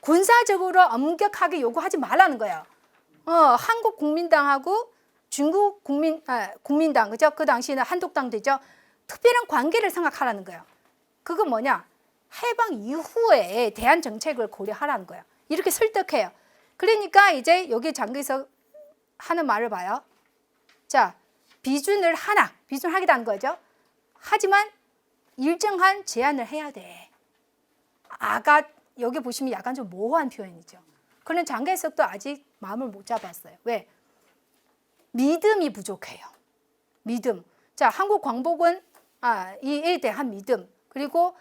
군사적으로 엄격하게 요구하지 말라는 거예요. 한국 국민당하고 중국 국민당, 그죠? 그 당시에는 한독당 되죠. 특별한 관계를 생각하라는 거예요. 그거 뭐냐? 해방 이후에 대한 정책을 고려하라는 거예요. 이렇게 설득해요. 그러니까 이제 여기 장개석 하는 말을 봐요. 자, 비준하겠다는 거죠. 하지만 일정한 제한을 해야 돼. 여기 보시면 약간 좀 모호한 표현이죠. 그런 장개석도 아직 마음을 못 잡았어요. 왜? 믿음이 부족해요. 믿음. 자, 한국 광복은 이에 대한 믿음. 그리고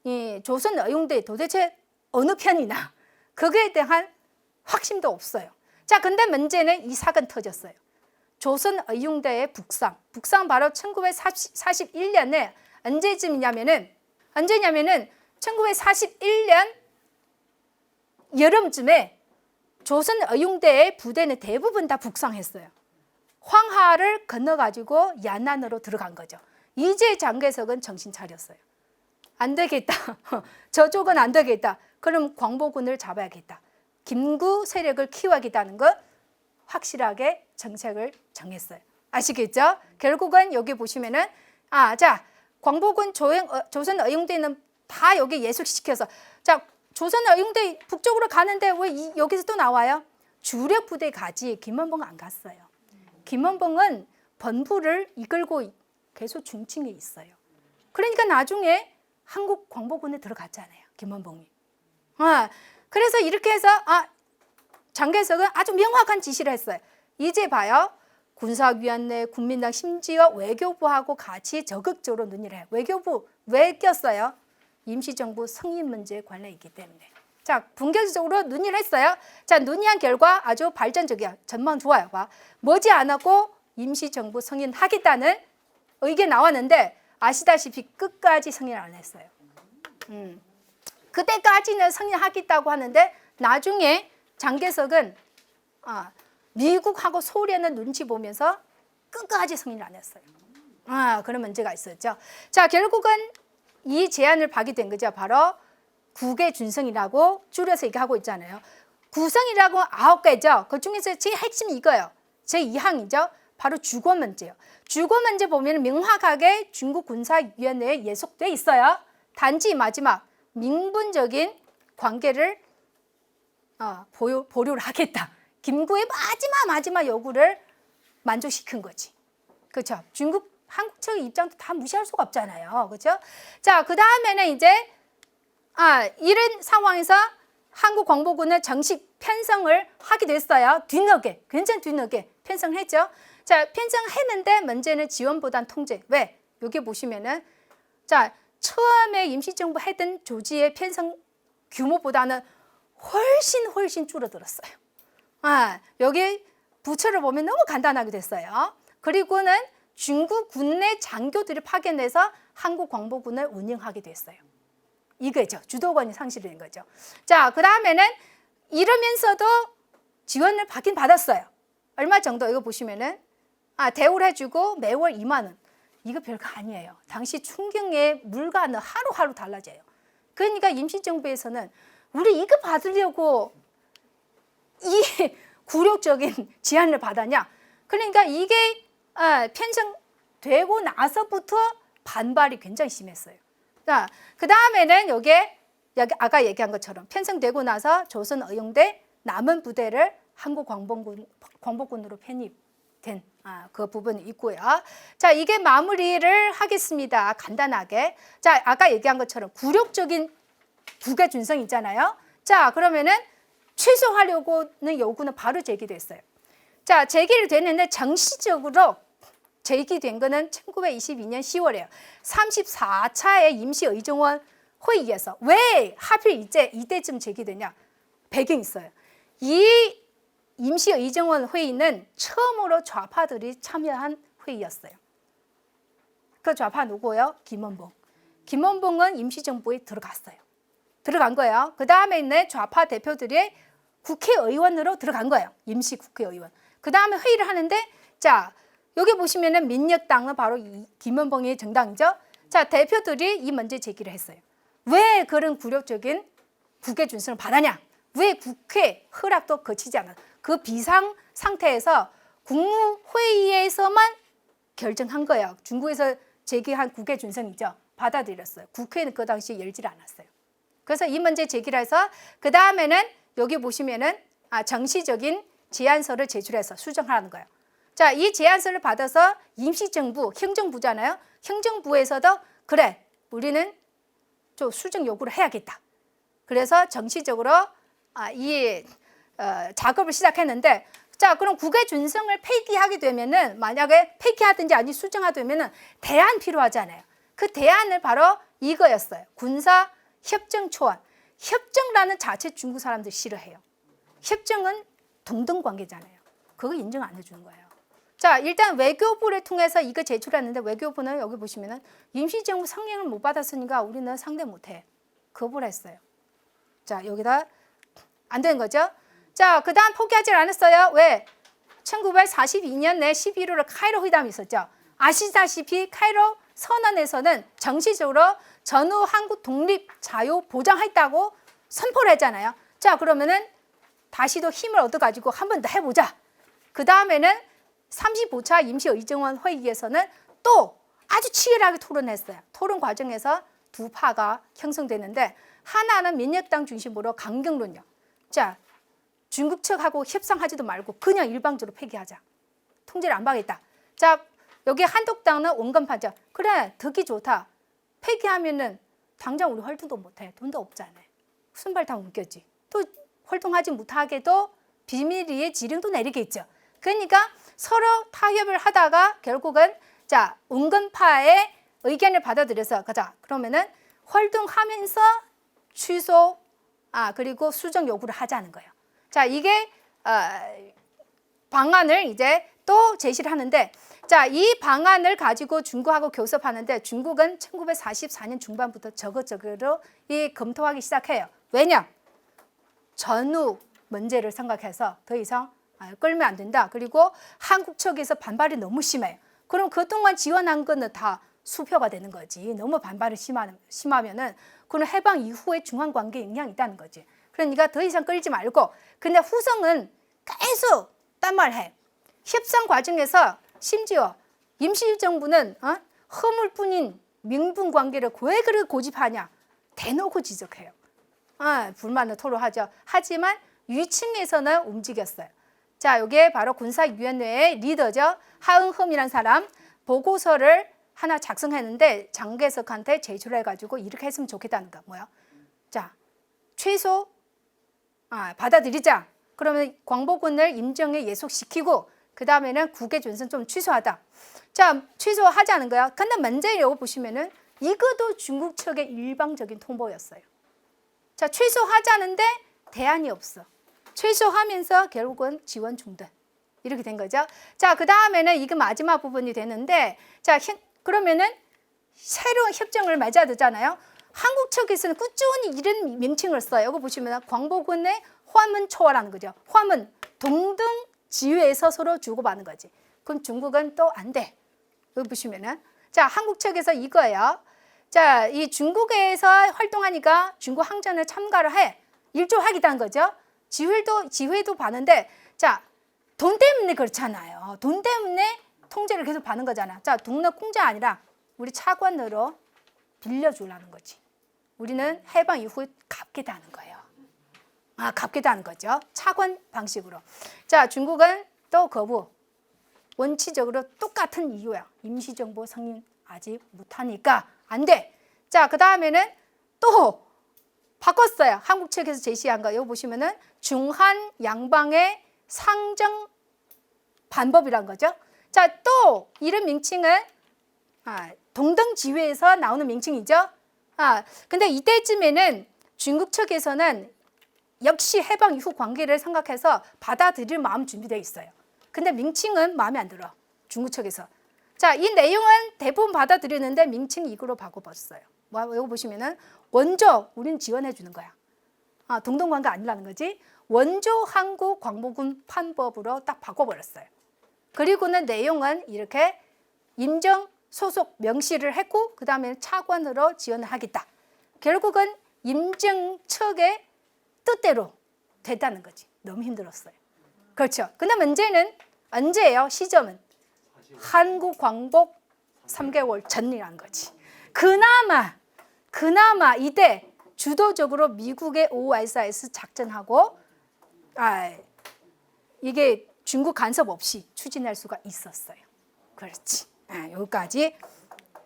이 조선 어용대 도대체 어느 편이나 그거에 대한 확신도 없어요. 자, 근데 문제는 이 사건 터졌어요. 조선 어용대의 북상 바로 1941년에 언제냐면은 1941년 여름쯤에 조선 어용대의 부대는 대부분 다 북상했어요. 황하를 건너가지고 야난으로 들어간 거죠. 이제 장개석은 정신 차렸어요. 안 되겠다. 저쪽은 안 되겠다. 그럼 광복군을 잡아야겠다. 김구 세력을 키워야겠다는 것 확실하게 정책을 정했어요. 아시겠죠? 결국은 여기 보시면은 자, 광복군 조선 어용대는 다 여기 예속시켜서 자, 조선 어용대 북쪽으로 가는데 왜 여기서 또 나와요? 주력 부대 가지 김원봉은 안 갔어요. 김원봉은 본부를 이끌고 계속 중층에 있어요. 그러니까 나중에 한국 광복군에 들어갔잖아요. 김원봉이. 그래서 이렇게 해서 장개석은 아주 명확한 지시를 했어요. 이제 봐요. 군사위원회, 국민당, 심지어 외교부하고 같이 적극적으로 논의를 해요. 외교부 왜 꼈어요? 임시정부 승인 문제에 관련이 있기 때문에. 자, 본격적으로 논의를 했어요. 자, 논의한 결과 아주 발전적이야. 전망 좋아요. 봐. 머지않았고 임시정부 승인하겠다는 의견 나왔는데 아시다시피 끝까지 승인 안 했어요. 그때까지는 승인하겠다고 하는데 나중에 장개석은 미국하고 소련의 눈치 보면서 끝까지 승인을 안 했어요. 그런 문제가 있었죠. 자, 결국은 이 제안을 받게 된 거죠. 바로 국외 준성이라고 줄여서 얘기하고 있잖아요. 구성이라고 9개죠. 그 중에서 제일 핵심이 이거예요. 제2항이죠. 바로 주거 문제예요. 주거 문제 보면 명확하게 중국 군사위원회에 예속돼 있어요. 단지 마지막 명분적인 관계를 보류를 하겠다. 김구의 마지막 요구를 만족시킨 거지. 그렇죠? 한국 측의 입장도 다 무시할 수가 없잖아요. 그렇죠? 자, 그 다음에는 이제 이런 상황에서 한국 광복군은 정식 편성을 하게 됐어요. 뒤늦게, 굉장히 뒤늦게 편성했죠. 자, 편성했는데 문제는 지원보단 통제. 왜? 여기 보시면은 자, 처음에 임시정부 했던 조지의 편성 규모보다는 훨씬 줄어들었어요. 여기 부처를 보면 너무 간단하게 됐어요. 그리고는 중국 군내 장교들이 파견돼서 한국 광복군을 운영하게 됐어요. 이거죠. 주도권이 상실된 거죠. 자, 그 다음에는 이러면서도 지원을 받긴 받았어요. 얼마 정도 이거 보시면은 대우를 해주고 매월 2만 원. 이거 별거 아니에요. 당시 충경의 물가는 하루하루 달라져요. 그러니까 임시정부에서는 우리 이거 받으려고 이 굴욕적인 제안을 받았냐. 그러니까 이게 편성되고 나서부터 반발이 굉장히 심했어요. 자, 그 다음에는 요게 여기 아까 얘기한 것처럼 편성되고 나서 조선 의용대 남은 부대를 한국 광복군으로 편입된 그 부분이 있고요. 자, 이게 마무리를 하겠습니다. 간단하게. 자, 아까 얘기한 것처럼 굴욕적인 국외 준성 있잖아요. 자, 그러면은 취소하려고는 요구는 바로 제기됐어요. 자, 제기를 됐는데 정식적으로 제기된 거는 1922년 10월이에요. 34차의 임시의정원 회의에서. 왜 하필 이때쯤 제기되냐? 배경이 있어요. 이 임시의정원 회의는 처음으로 좌파들이 참여한 회의였어요. 그 좌파 누구요? 김원봉. 김원봉은 임시정부에 들어갔어요. 들어간 거예요. 그 다음에 있는 좌파 대표들이 국회의원으로 들어간 거예요. 임시 국회의원. 그 다음에 회의를 하는데, 자, 여기 보시면은 민혁당은 바로 김원봉의 정당이죠. 자, 대표들이 이 문제 제기를 했어요. 왜 그런 굴욕적인 국회 준수를 바라냐? 왜 국회 허락도 거치지 않아? 그 비상 상태에서 국무회의에서만 결정한 거예요. 중국에서 제기한 국회 준성이죠. 받아들였어요. 국회는 그 당시 열지를 않았어요. 그래서 이 문제 제기를 해서 그 다음에는 여기 보시면은 정시적인 제안서를 제출해서 수정하라는 거예요. 자, 이 제안서를 받아서 임시정부, 행정부잖아요. 행정부에서도 그래, 우리는 좀 수정 요구를 해야겠다. 그래서 정식적으로 작업을 시작했는데, 자, 그럼 국외 준성을 폐기하게 되면은, 만약에 폐기하든지 아니 수정하게 되면은 대안 필요하잖아요. 그 대안을 바로 이거였어요. 군사 협정 초안. 협정라는 자체 중국 사람들 싫어해요. 협정은 동등 관계잖아요. 그거 인정 안 해주는 거예요. 자, 일단 외교부를 통해서 이거 제출했는데, 외교부는 여기 보시면은 임시정부 상명을 못 받았으니까 우리는 상대 못해. 거부를 했어요. 자, 여기다 안 되는 거죠. 자, 그 다음 포기하지 않았어요. 왜? 1942년 내 11월 카이로 회담이 있었죠. 아시다시피 카이로 선언에서는 정식적으로 전후 한국 독립 자유 보장했다고 선포를 했잖아요. 자, 그러면은 다시도 힘을 얻어가지고 한 번 더 해보자. 그 다음에는 35차 임시의정원 회의에서는 또 아주 치열하게 토론했어요. 토론 과정에서 두 파가 형성되는데, 하나는 민혁당 중심으로 강경론이요. 자, 중국 측하고 협상하지도 말고 그냥 일방적으로 폐기하자. 통제를 안 받겠다. 자, 여기 한독당은 온건파죠. 그래, 듣기 좋다. 폐기하면은 당장 우리 활동도 못해. 돈도 없잖아요. 순발 다 묶였지. 또 활동하지 못하게도 비밀리에 지령도 내리겠죠. 그러니까 서로 타협을 하다가 결국은 자, 온건파의 의견을 받아들여서 가자. 그러면은 활동하면서 취소, 그리고 수정 요구를 하자는 거예요. 자, 이게 방안을 이제 또 제시를 하는데, 자, 이 방안을 가지고 중국하고 교섭하는데, 중국은 1944년 중반부터 저것저것으로 검토하기 시작해요. 왜냐? 전후 문제를 생각해서 더 이상 끌면 안 된다. 그리고 한국 측에서 반발이 너무 심해요. 그럼 그동안 지원한 거는 다 수표가 되는 거지. 너무 반발이 심하면은 그는 해방 이후에 중한 관계에 영향이 있다는 거지. 그러니까 더 이상 끌지 말고. 근데 후성은 계속 딴 말 해. 협상 과정에서 심지어 임시정부는 허물뿐인 명분 관계를 왜 그렇게 고집하냐. 대놓고 지적해요. 불만을 토로하죠. 하지만 위층에서는 움직였어요. 자, 이게 바로 군사위원회의 리더죠. 하응흠이라는 사람 보고서를 하나 작성했는데 장개석한테 제출해가지고 이렇게 했으면 좋겠다는 거 뭐야? 자, 최소 받아들이자. 그러면 광복군을 임정에 예속시키고 그 다음에는 국외 준선 좀 취소하다. 자, 취소하자는 거야. 근데 문제를 여기 보시면은 이것도 중국 측의 일방적인 통보였어요. 자, 취소하자는데 대안이 없어. 취소하면서 결국은 지원 중단. 이렇게 된 거죠. 자, 그 다음에는 이게 마지막 부분이 되는데, 자, 그러면은 새로운 협정을 맺어야 되잖아요. 한국 측에서는 꾸준히 이런 명칭을 써요. 여기 보시면 광복군의 화문 초월하는 거죠. 화문, 동등 지위에서 서로 주고받는 거지. 그럼 중국은 또 안 돼. 여기 보시면은. 자, 한국 측에서 이거예요. 자, 이 중국에서 활동하니까 중국 항전에 참가를 해. 일조하겠다는 거죠. 지회도 받는데, 자, 돈 때문에 그렇잖아요. 돈 때문에 통제를 계속 받는 거잖아. 자, 동네 공짜 아니라 우리 차관으로 빌려주라는 거지. 우리는 해방 이후에 갚겠다 하는 거예요. 갚겠다 하는 거죠. 차관 방식으로. 자, 중국은 또 거부. 원칙적으로 똑같은 이유야. 임시정부 승인 아직 못하니까 안 돼. 자, 그 다음에는 또 바꿨어요. 한국 측에서 제시한 거. 이거 보시면은 중한 양방의 상정 반법이란 거죠. 자, 또 이런 명칭은 동등지회에서 나오는 명칭이죠. 근데 이때쯤에는 중국 측에서는 역시 해방 이후 관계를 생각해서 받아들일 마음 준비되어 있어요. 근데 명칭은 마음에 안 들어. 중국 측에서. 자, 이 내용은 대부분 받아들이는데 명칭 이거로 바꿔봤어요. 이거 보시면은 원조 우리는 지원해 주는 거야. 동등관계 아니라는 거지. 원조 한국 광복군 판법으로 딱 바꿔버렸어요. 그리고는 내용은 이렇게 임정 소속 명시를 했고 그 다음에 차관으로 지원을 하겠다. 결국은 임정 측의 뜻대로 됐다는 거지. 너무 힘들었어요. 그렇죠. 근데 문제는 언제예요? 시점은 한국 광복 3개월 전이라는 거지. 그나마 이때 주도적으로 미국의 OSIS 작전하고 이게 중국 간섭 없이 추진할 수가 있었어요. 그렇지. 여기까지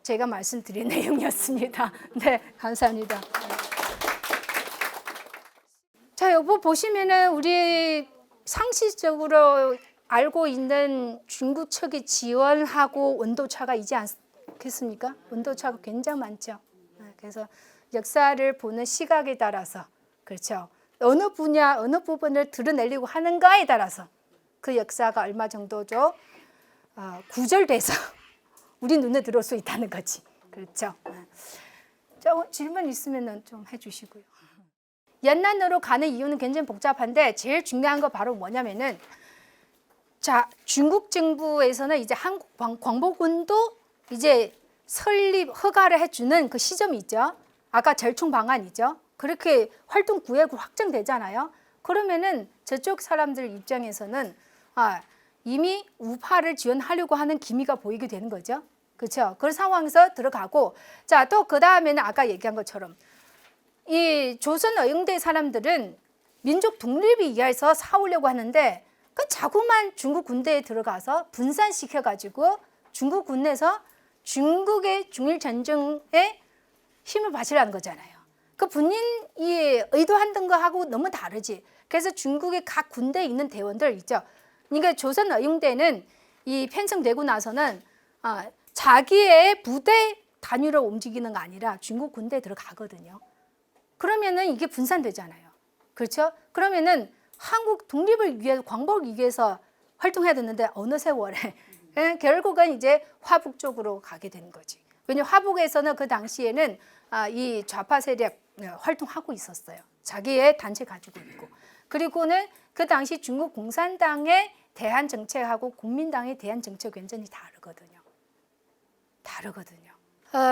제가 말씀드린 내용이었습니다. 네, 감사합니다. 자, 여기 보시면은 우리 상식적으로 알고 있는 중국 측이 지원하고 온도차가 있지 않겠습니까? 온도차가 굉장히 많죠. 그래서 역사를 보는 시각에 따라서 그렇죠. 어느 분야, 어느 부분을 드러내려고 하는가에 따라서 그 역사가 얼마 정도죠 구절돼서 우리 눈에 들어올 수 있다는 거지. 그렇죠. 질문 있으면 좀 해주시고요. 연난으로 가는 이유는 굉장히 복잡한데 제일 중요한 거 바로 뭐냐면은 자, 중국 정부에서는 이제 한국 광복군도 이제 설립 허가를 해주는 그 시점이 있죠. 아까 절충 방안이죠. 그렇게 활동 구역으로 확정되잖아요. 그러면은 저쪽 사람들 입장에서는 이미 우파를 지원하려고 하는 기미가 보이게 되는 거죠. 그렇죠. 그런 상황에서 들어가고 자, 또 그 다음에는 아까 얘기한 것처럼 이 조선 어용대 사람들은 민족 독립을 위해서 싸우려고 하는데 그 자꾸만 중국 군대에 들어가서 분산시켜가지고 중국 군에서 중국의 중일전쟁에 힘을 받으라는 거잖아요. 그 본인이 의도한 거하고 너무 다르지. 그래서 중국의 각 군대에 있는 대원들 있죠. 그러니까 조선 어용대는 이 편성되고 나서는 자기의 부대 단위로 움직이는 거 아니라 중국 군대에 들어가거든요. 그러면은 이게 분산되잖아요. 그렇죠? 그러면은 한국 독립을 위해 광복을 위해서 활동해야 되는데 어느 세월에 결국은 이제 화북 쪽으로 가게 된 거지. 왜냐하면 화북에서는 그 당시에는 이 좌파 세력 활동하고 있었어요. 자기의 단체 가지고 있고. 그리고는 그 당시 중국 공산당의 대한 정책하고 국민당의 대한 정책 완전히 다르거든요.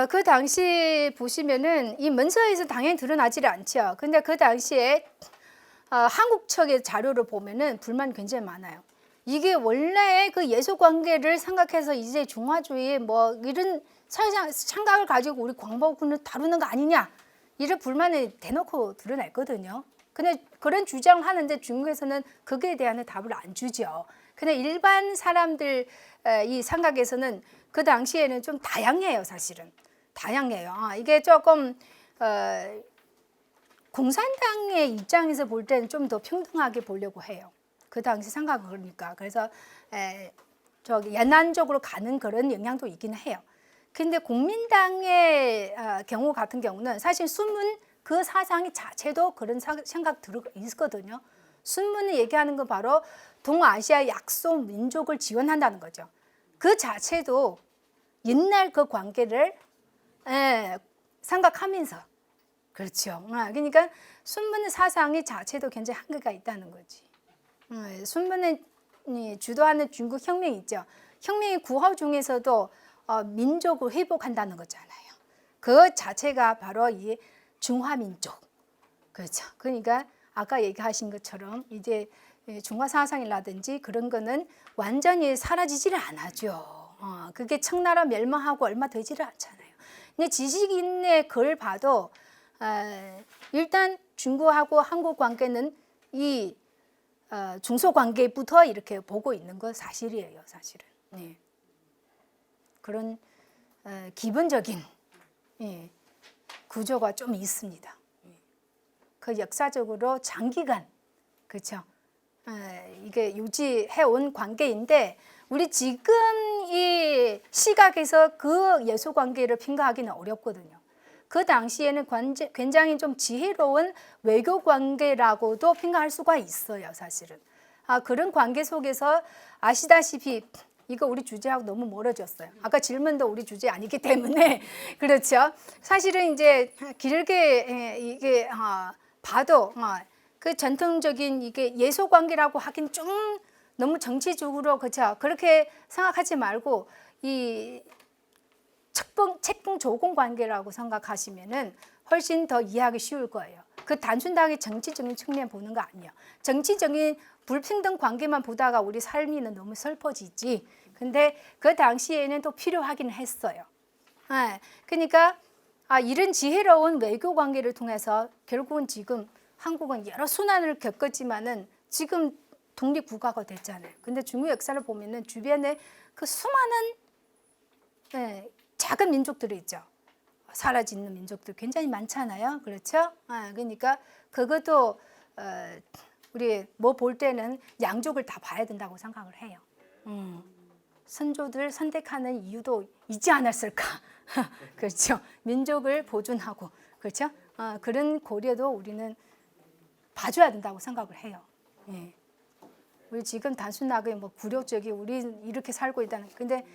그 당시 보시면은 이 문서에서 당연히 드러나지를 않죠. 근데 그 당시에 한국 측의 자료를 보면은 불만이 굉장히 많아요. 이게 원래 그 예속 관계를 생각해서 이제 중화주의 뭐 이런 생각을 가지고 우리 광복군을 다루는 거 아니냐 이런 불만을 대놓고 드러냈거든요. 근데 그런 주장을 하는데 중국에서는 거기에 대한 답을 안 주죠. 근데 일반 사람들 이 생각에서는 그 당시에는 좀 다양해요, 사실은. 다양해요. 이게 조금 공산당의 입장에서 볼 때는 좀 더 평등하게 보려고 해요. 그 당시 생각은 그러니까. 그래서 저기 연안적으로 가는 그런 영향도 있긴 해요. 근데 국민당의 경우 같은 경우는 사실 순문 그 사상이 자체도 그런 생각 들어 있거든요. 순문을 얘기하는 건 바로 동아시아 약소 민족을 지원한다는 거죠. 그 자체도 옛날 그 관계를 생각하면서 그렇죠. 그러니까 순문의 사상이 자체도 굉장히 한계가 있다는 거지. 순문을 주도하는 중국 혁명 있죠. 혁명의 구호 중에서도 민족을 회복한다는 거잖아요. 그 자체가 바로 이 중화민족. 그렇죠. 그러니까 아까 얘기하신 것처럼 이제 중화 사상이라든지 그런 거는 완전히 사라지지를 않아죠. 그게 청나라 멸망하고 얼마 되지를 않잖아요. 근데 지식인의 글 봐도 일단 중국하고 한국 관계는 이 중소 관계부터 이렇게 보고 있는 건 사실이에요, 사실은. 네. 그런 기본적인 구조가 좀 있습니다. 그 역사적으로 장기간 그렇죠. 이게 유지해 온 관계인데 우리 지금 이 시각에서 그 예수 관계를 평가하기는 어렵거든요. 그 당시에는 굉장히 좀 지혜로운 외교 관계라고도 평가할 수가 있어요, 사실은. 그런 관계 속에서 아시다시피 이거 우리 주제하고 너무 멀어졌어요. 아까 질문도 우리 주제 아니기 때문에 그렇죠. 사실은 이제 길게 이게 봐도 그 전통적인 이게 예소 관계라고 하긴 좀 너무 정치적으로 그렇죠. 그렇게 생각하지 말고 이 책봉 조공 관계라고 생각하시면은 훨씬 더 이해하기 쉬울 거예요. 그 단순하게 정치적인 측면 보는 거 아니에요. 정치적인 불평등 관계만 보다가 우리 삶이는 너무 슬퍼지지. 근데 그 당시에는 또 필요하긴 했어요. 그러니까 이런 지혜로운 외교 관계를 통해서 결국은 지금 한국은 여러 순환을 겪었지만은 지금 독립국가가 됐잖아요. 근데 중국 역사를 보면은 주변에 그 수많은 작은 민족들이 있죠. 사라지는 민족들 굉장히 많잖아요. 그렇죠? 그러니까 그것도 우리 뭐 볼 때는 양쪽을 다 봐야 된다고 생각을 해요. 선조들 선택하는 이유도 있지 않았을까? 그렇죠. 민족을 보존하고 그렇죠. 그런 고려도 우리는 봐줘야 된다고 생각을 해요. 예. 우리 지금 단순하게 뭐 굴욕적이 우리 이렇게 살고 있다는. 근데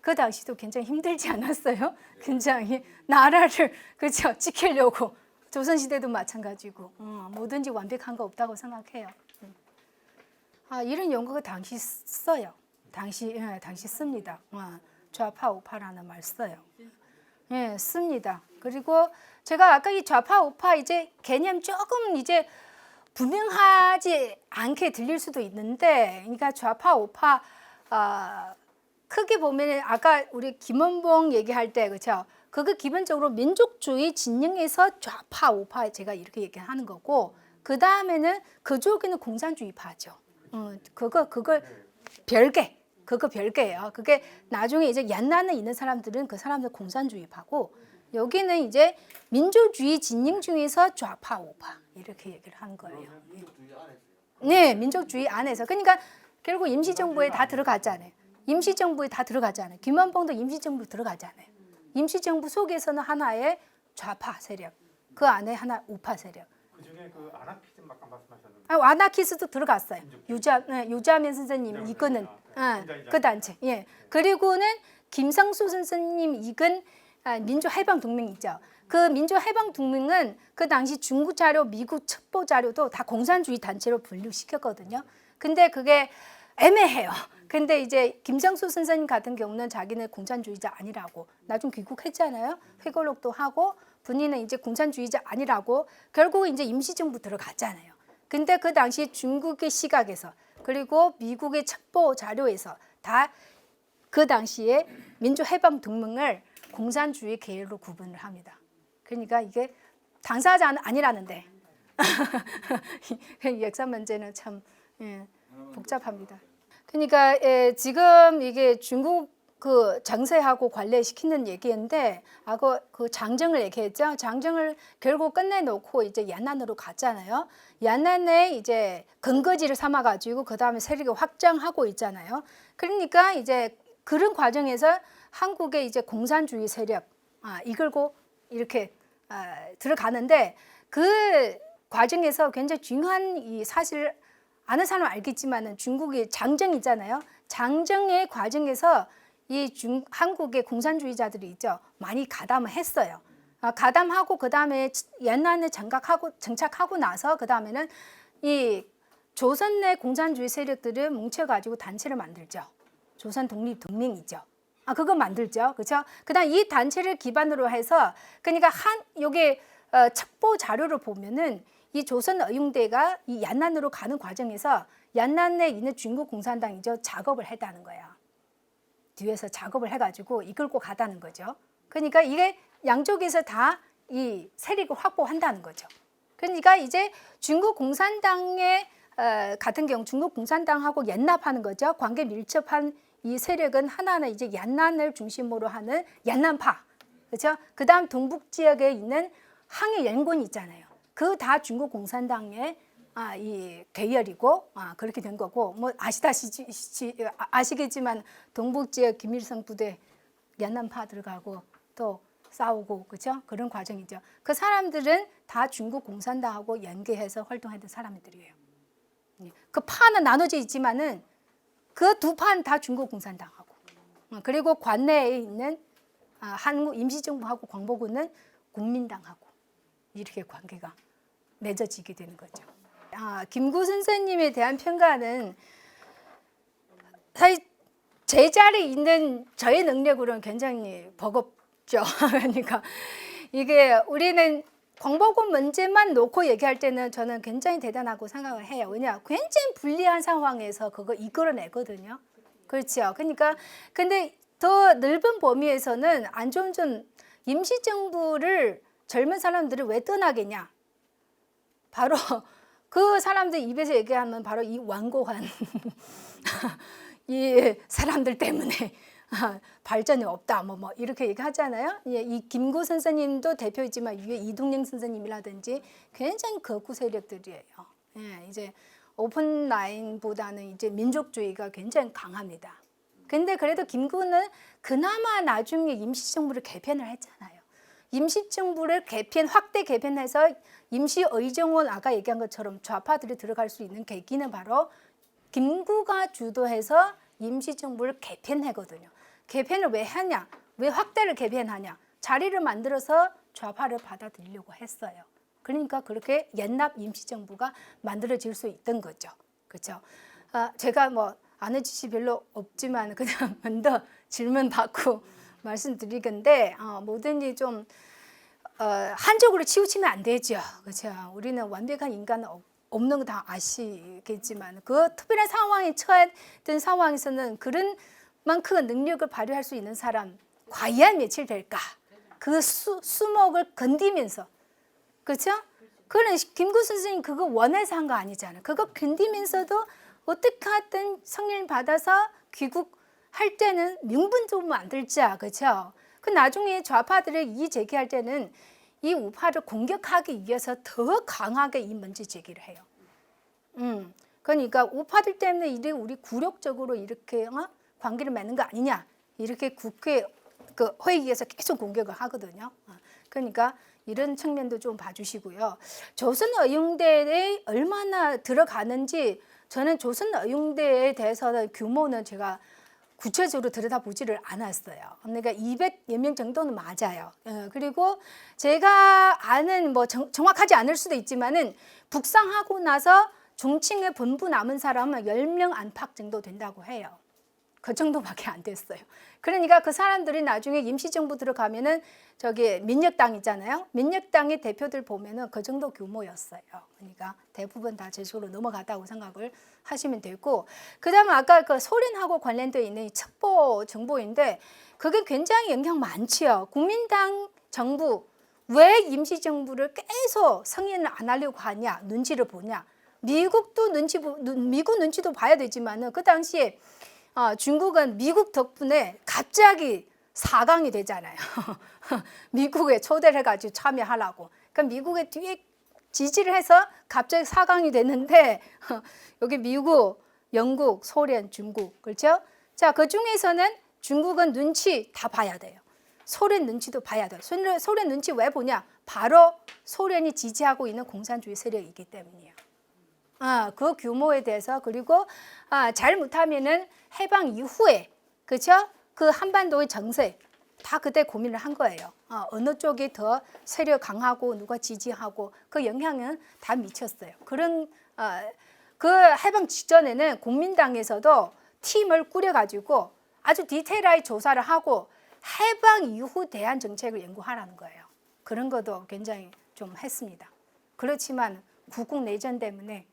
그 당시도 굉장히 힘들지 않았어요? 굉장히 나라를 그렇죠 지키려고 조선시대도 마찬가지고 뭐든지 완벽한 거 없다고 생각해요. 이런 연구가 당시 써요. 당시 씁니다. 좌파 우파라는 말 써요. 예, 씁니다. 그리고 제가 아까 이 좌파 우파 이제 개념 조금 이제 분명하지 않게 들릴 수도 있는데, 그러니까 좌파 우파 크게 보면 아까 우리 김원봉 얘기할 때 그렇죠. 그거 기본적으로 민족주의 진영에서 좌파 우파 제가 이렇게 얘기하는 거고, 그 다음에는 그쪽에는 공산주의파죠. 그걸 별개. 그거 별개예요. 그게 나중에 이제 연난에 있는 사람들은 그 사람들 공산주의파고, 여기는 이제 민주주의 진영 중에서 좌파 우파 이렇게 얘기를 하는 거예요. 민족주의 안에서요? 네, 민족주의 안에서. 그러니까 결국 임시정부에 다 들어갔잖아요. 임시정부에 다 들어가잖아요. 김원봉도 임시정부 들어가잖아요. 임시정부 속에서는 하나의 좌파 세력, 그 안에 하나 우파 세력. 그 중에 그 아나키즘 아까 말씀하셨는데. 아나키스도 들어갔어요. 유자면 선생님 이끄는 그 단체. 예. 그리고는 김상수 선생님 이끈 민주해방동맹이죠. 그 민주해방동맹은 그 당시 중국 자료, 미국 첩보 자료도 다 공산주의 단체로 분류시켰거든요. 근데 그게 애매해요. 근데 이제 김상수 선생님 같은 경우는 자기는 공산주의자 아니라고 나중 귀국했잖아요. 회고록도 하고 본인은 이제 공산주의자 아니라고 결국 이제 임시정부 들어갔잖아요. 근데 그 당시 중국의 시각에서 그리고 미국의 첩보 자료에서 다 그 당시에 민주해방동맹을 공산주의 계열로 구분을 합니다. 그러니까 이게 당사자는 아니라는데 역사 문제는 참 복잡합니다. 그러니까 지금 이게 중국 그 정세하고 관련시키는 얘기인데 그 장정을 얘기했죠. 장정을 결국 끝내놓고 이제 연난으로 갔잖아요. 연난에 이제 근거지를 삼아가지고 그 다음에 세력을 확장하고 있잖아요. 그러니까 이제 그런 과정에서 한국의 이제 공산주의 세력 이끌고 이렇게 들어가는데 그 과정에서 굉장히 중요한 이 사실 아는 사람은 알겠지만은 중국이 장정이잖아요. 장정의 과정에서 한국의 공산주의자들이 있죠. 많이 가담을 했어요. 가담하고 그 다음에 연난에 정착하고 나서 그 다음에는 이 조선 내 공산주의 세력들을 뭉쳐가지고 단체를 만들죠. 조선 독립동맹이죠. 그거 만들죠. 그렇죠? 그다음 이 단체를 기반으로 해서 그러니까 요게 첩보 자료를 보면은 이 조선 의용대가 이 연난으로 가는 과정에서 연난에 있는 중국 공산당이죠. 작업을 했다는 거예요. 뒤에서 작업을 해가지고 이끌고 가다는 거죠. 그러니까 이게 양쪽에서 다 이 세력을 확보한다는 거죠. 그러니까 이제 중국 공산당의 같은 경우 중국 공산당하고 연납하는 거죠. 관계 밀접한 이 세력은 하나는 이제 얀난을 중심으로 하는 얀난파, 그렇죠? 그다음 동북 지역에 있는 항해 연군이 있잖아요. 그 다 중국 공산당의 이 계열이고 그렇게 된 거고 뭐 아시겠지만 동북 지역 김일성 부대 얀난파 들어가고 또 싸우고 그렇죠? 그런 과정이죠. 그 사람들은 다 중국 공산당하고 연계해서 활동했던 사람들이에요. 그 파는 나눠져 있지만은 그 두 파는 다 중국 공산당하고 그리고 관내에 있는 한국 임시정부하고 광복군은 국민당하고 이렇게 관계가 맺어지게 되는 거죠. 김구 선생님에 대한 평가는 사실 제 자리에 있는 저의 능력으로는 굉장히 버겁죠. 그러니까 이게 우리는 광복군 문제만 놓고 얘기할 때는 저는 굉장히 대단하고 생각을 해요. 왜냐, 굉장히 불리한 상황에서 그거 이끌어내거든요. 그렇죠. 그러니까 근데 더 넓은 범위에서는 안 좋은 점, 임시정부를 젊은 사람들이 왜 떠나겠냐? 바로 그 사람들 입에서 얘기하면 바로 이 완고한 이 사람들 때문에 발전이 없다 뭐 이렇게 얘기하잖아요. 이 김구 선생님도 대표이지만 위에 이동영 선생님이라든지 굉장히 극우 세력들이에요. 이제 오픈 라인보다는 이제 민족주의가 굉장히 강합니다. 근데 그래도 김구는 그나마 나중에 임시정부를 개편을 했잖아요. 임시정부를 확대 개편해서 임시의정원 아까 얘기한 것처럼 좌파들이 들어갈 수 있는 계기는 바로 김구가 주도해서 임시정부를 개편하거든요. 개편을 왜 하냐? 왜 확대를 개편하냐? 자리를 만들어서 좌파를 받아들이려고 했어요. 그러니까 그렇게 연납 임시정부가 만들어질 수 있던 거죠. 그렇죠? 제가 뭐 아는 지식이 별로 없지만 그냥 먼저 질문 받고 말씀드리건데 뭐든지 좀 한쪽으로 치우치면 안 되죠. 그렇죠? 우리는 완벽한 인간은 없는 거 다 아시겠지만 그 특별한 상황에 처했던 상황에서는 그런 만큼 능력을 발휘할 수 있는 사람 과연 며칠 될까? 그 수목을 건디면서 그렇죠? 그는 김구 선생님 그거 원해서 한 거 아니잖아요. 그거 견디면서도 어떻게 하든 성령 받아서 귀국할 때는 명분도 만들자, 그렇죠? 그 나중에 좌파들이 이 제기할 때는 이 우파를 공격하기 위해서 더 강하게 이 문제 제기를 해요. 그러니까 우파들 때문에 이래 우리 굴욕적으로 이렇게 관계를 맺는 거 아니냐 이렇게 국회 그 회의에서 계속 공격을 하거든요. 그러니까 이런 측면도 좀 봐주시고요. 조선의용대에 얼마나 들어가는지 저는 조선의용대에 대해서는 규모는 제가 구체적으로 들여다보지를 않았어요. 그러니까 200여 명 정도는 맞아요. 그리고 제가 아는 뭐 정확하지 않을 수도 있지만은 북상하고 나서 종칭에 본부 남은 사람은 10명 안팎 정도 된다고 해요. 그 정도밖에 안 됐어요. 그러니까 그 사람들이 나중에 임시정부 들어가면은 저기 민혁당 있잖아요. 민혁당의 대표들 보면은 그 정도 규모였어요. 그러니까 대부분 다 제주로 넘어갔다고 생각을 하시면 되고, 그다음에 아까 그 소련하고 관련되어 있는 이 첩보 정보인데 그게 굉장히 영향 많지요. 국민당 정부 왜 임시정부를 계속 승인을 안 하려고 하냐, 눈치를 보냐. 미국도 미국 눈치도 봐야 되지만은 그 당시에 중국은 미국 덕분에 갑자기 4강이 되잖아요. 미국에 초대를 해가지고 참여하라고. 그러니까 미국의 뒤에 지지를 해서 갑자기 4강이 됐는데 여기 미국, 영국, 소련, 중국, 그렇죠? 자, 그 중에서는 중국은 눈치 다 봐야 돼요. 소련 눈치도 봐야 돼요. 소련 눈치 왜 보냐? 바로 소련이 지지하고 있는 공산주의 세력이기 때문이에요. 그 규모에 대해서 그리고 잘못하면은 해방 이후에 그렇죠? 그 한반도의 정세 다 그때 고민을 한 거예요. 어느 쪽이 더 세력 강하고 누가 지지하고 그 영향은 다 미쳤어요. 그런 그 해방 직전에는 국민당에서도 팀을 꾸려가지고 아주 디테일하게 조사를 하고 해방 이후 대한 정책을 연구하라는 거예요. 그런 것도 굉장히 좀 했습니다. 그렇지만 국국 내전 때문에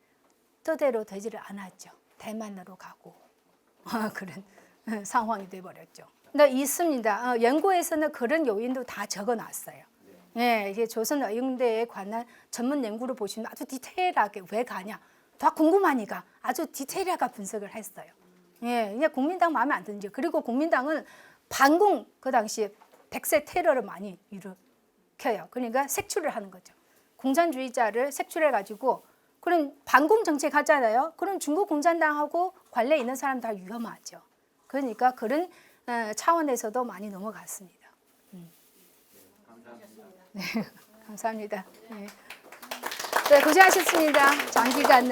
뜻대로 되지를 않았죠. 대만으로 가고 그런 상황이 돼버렸죠. 네, 있습니다. 연구에서는 그런 요인도 다 적어놨어요. 예, 이게 조선의용대에 관한 전문 연구를 보시면 아주 디테일하게 왜 가냐, 다 궁금하니까 아주 디테일하게 분석을 했어요. 예, 이제 국민당 마음에 안 드는지. 그리고 국민당은 반공 그 당시에 백세 테러를 많이 일으켜요. 그러니까 색출을 하는 거죠. 공산주의자를 색출해 가지고 그럼 반공 정책 하잖아요. 그럼 중국 공산당하고 관련 있는 사람 다 위험하죠. 그러니까 그런 차원에서도 많이 넘어갔습니다. 네, 감사합니다. 네, 고생하셨습니다. 장기간.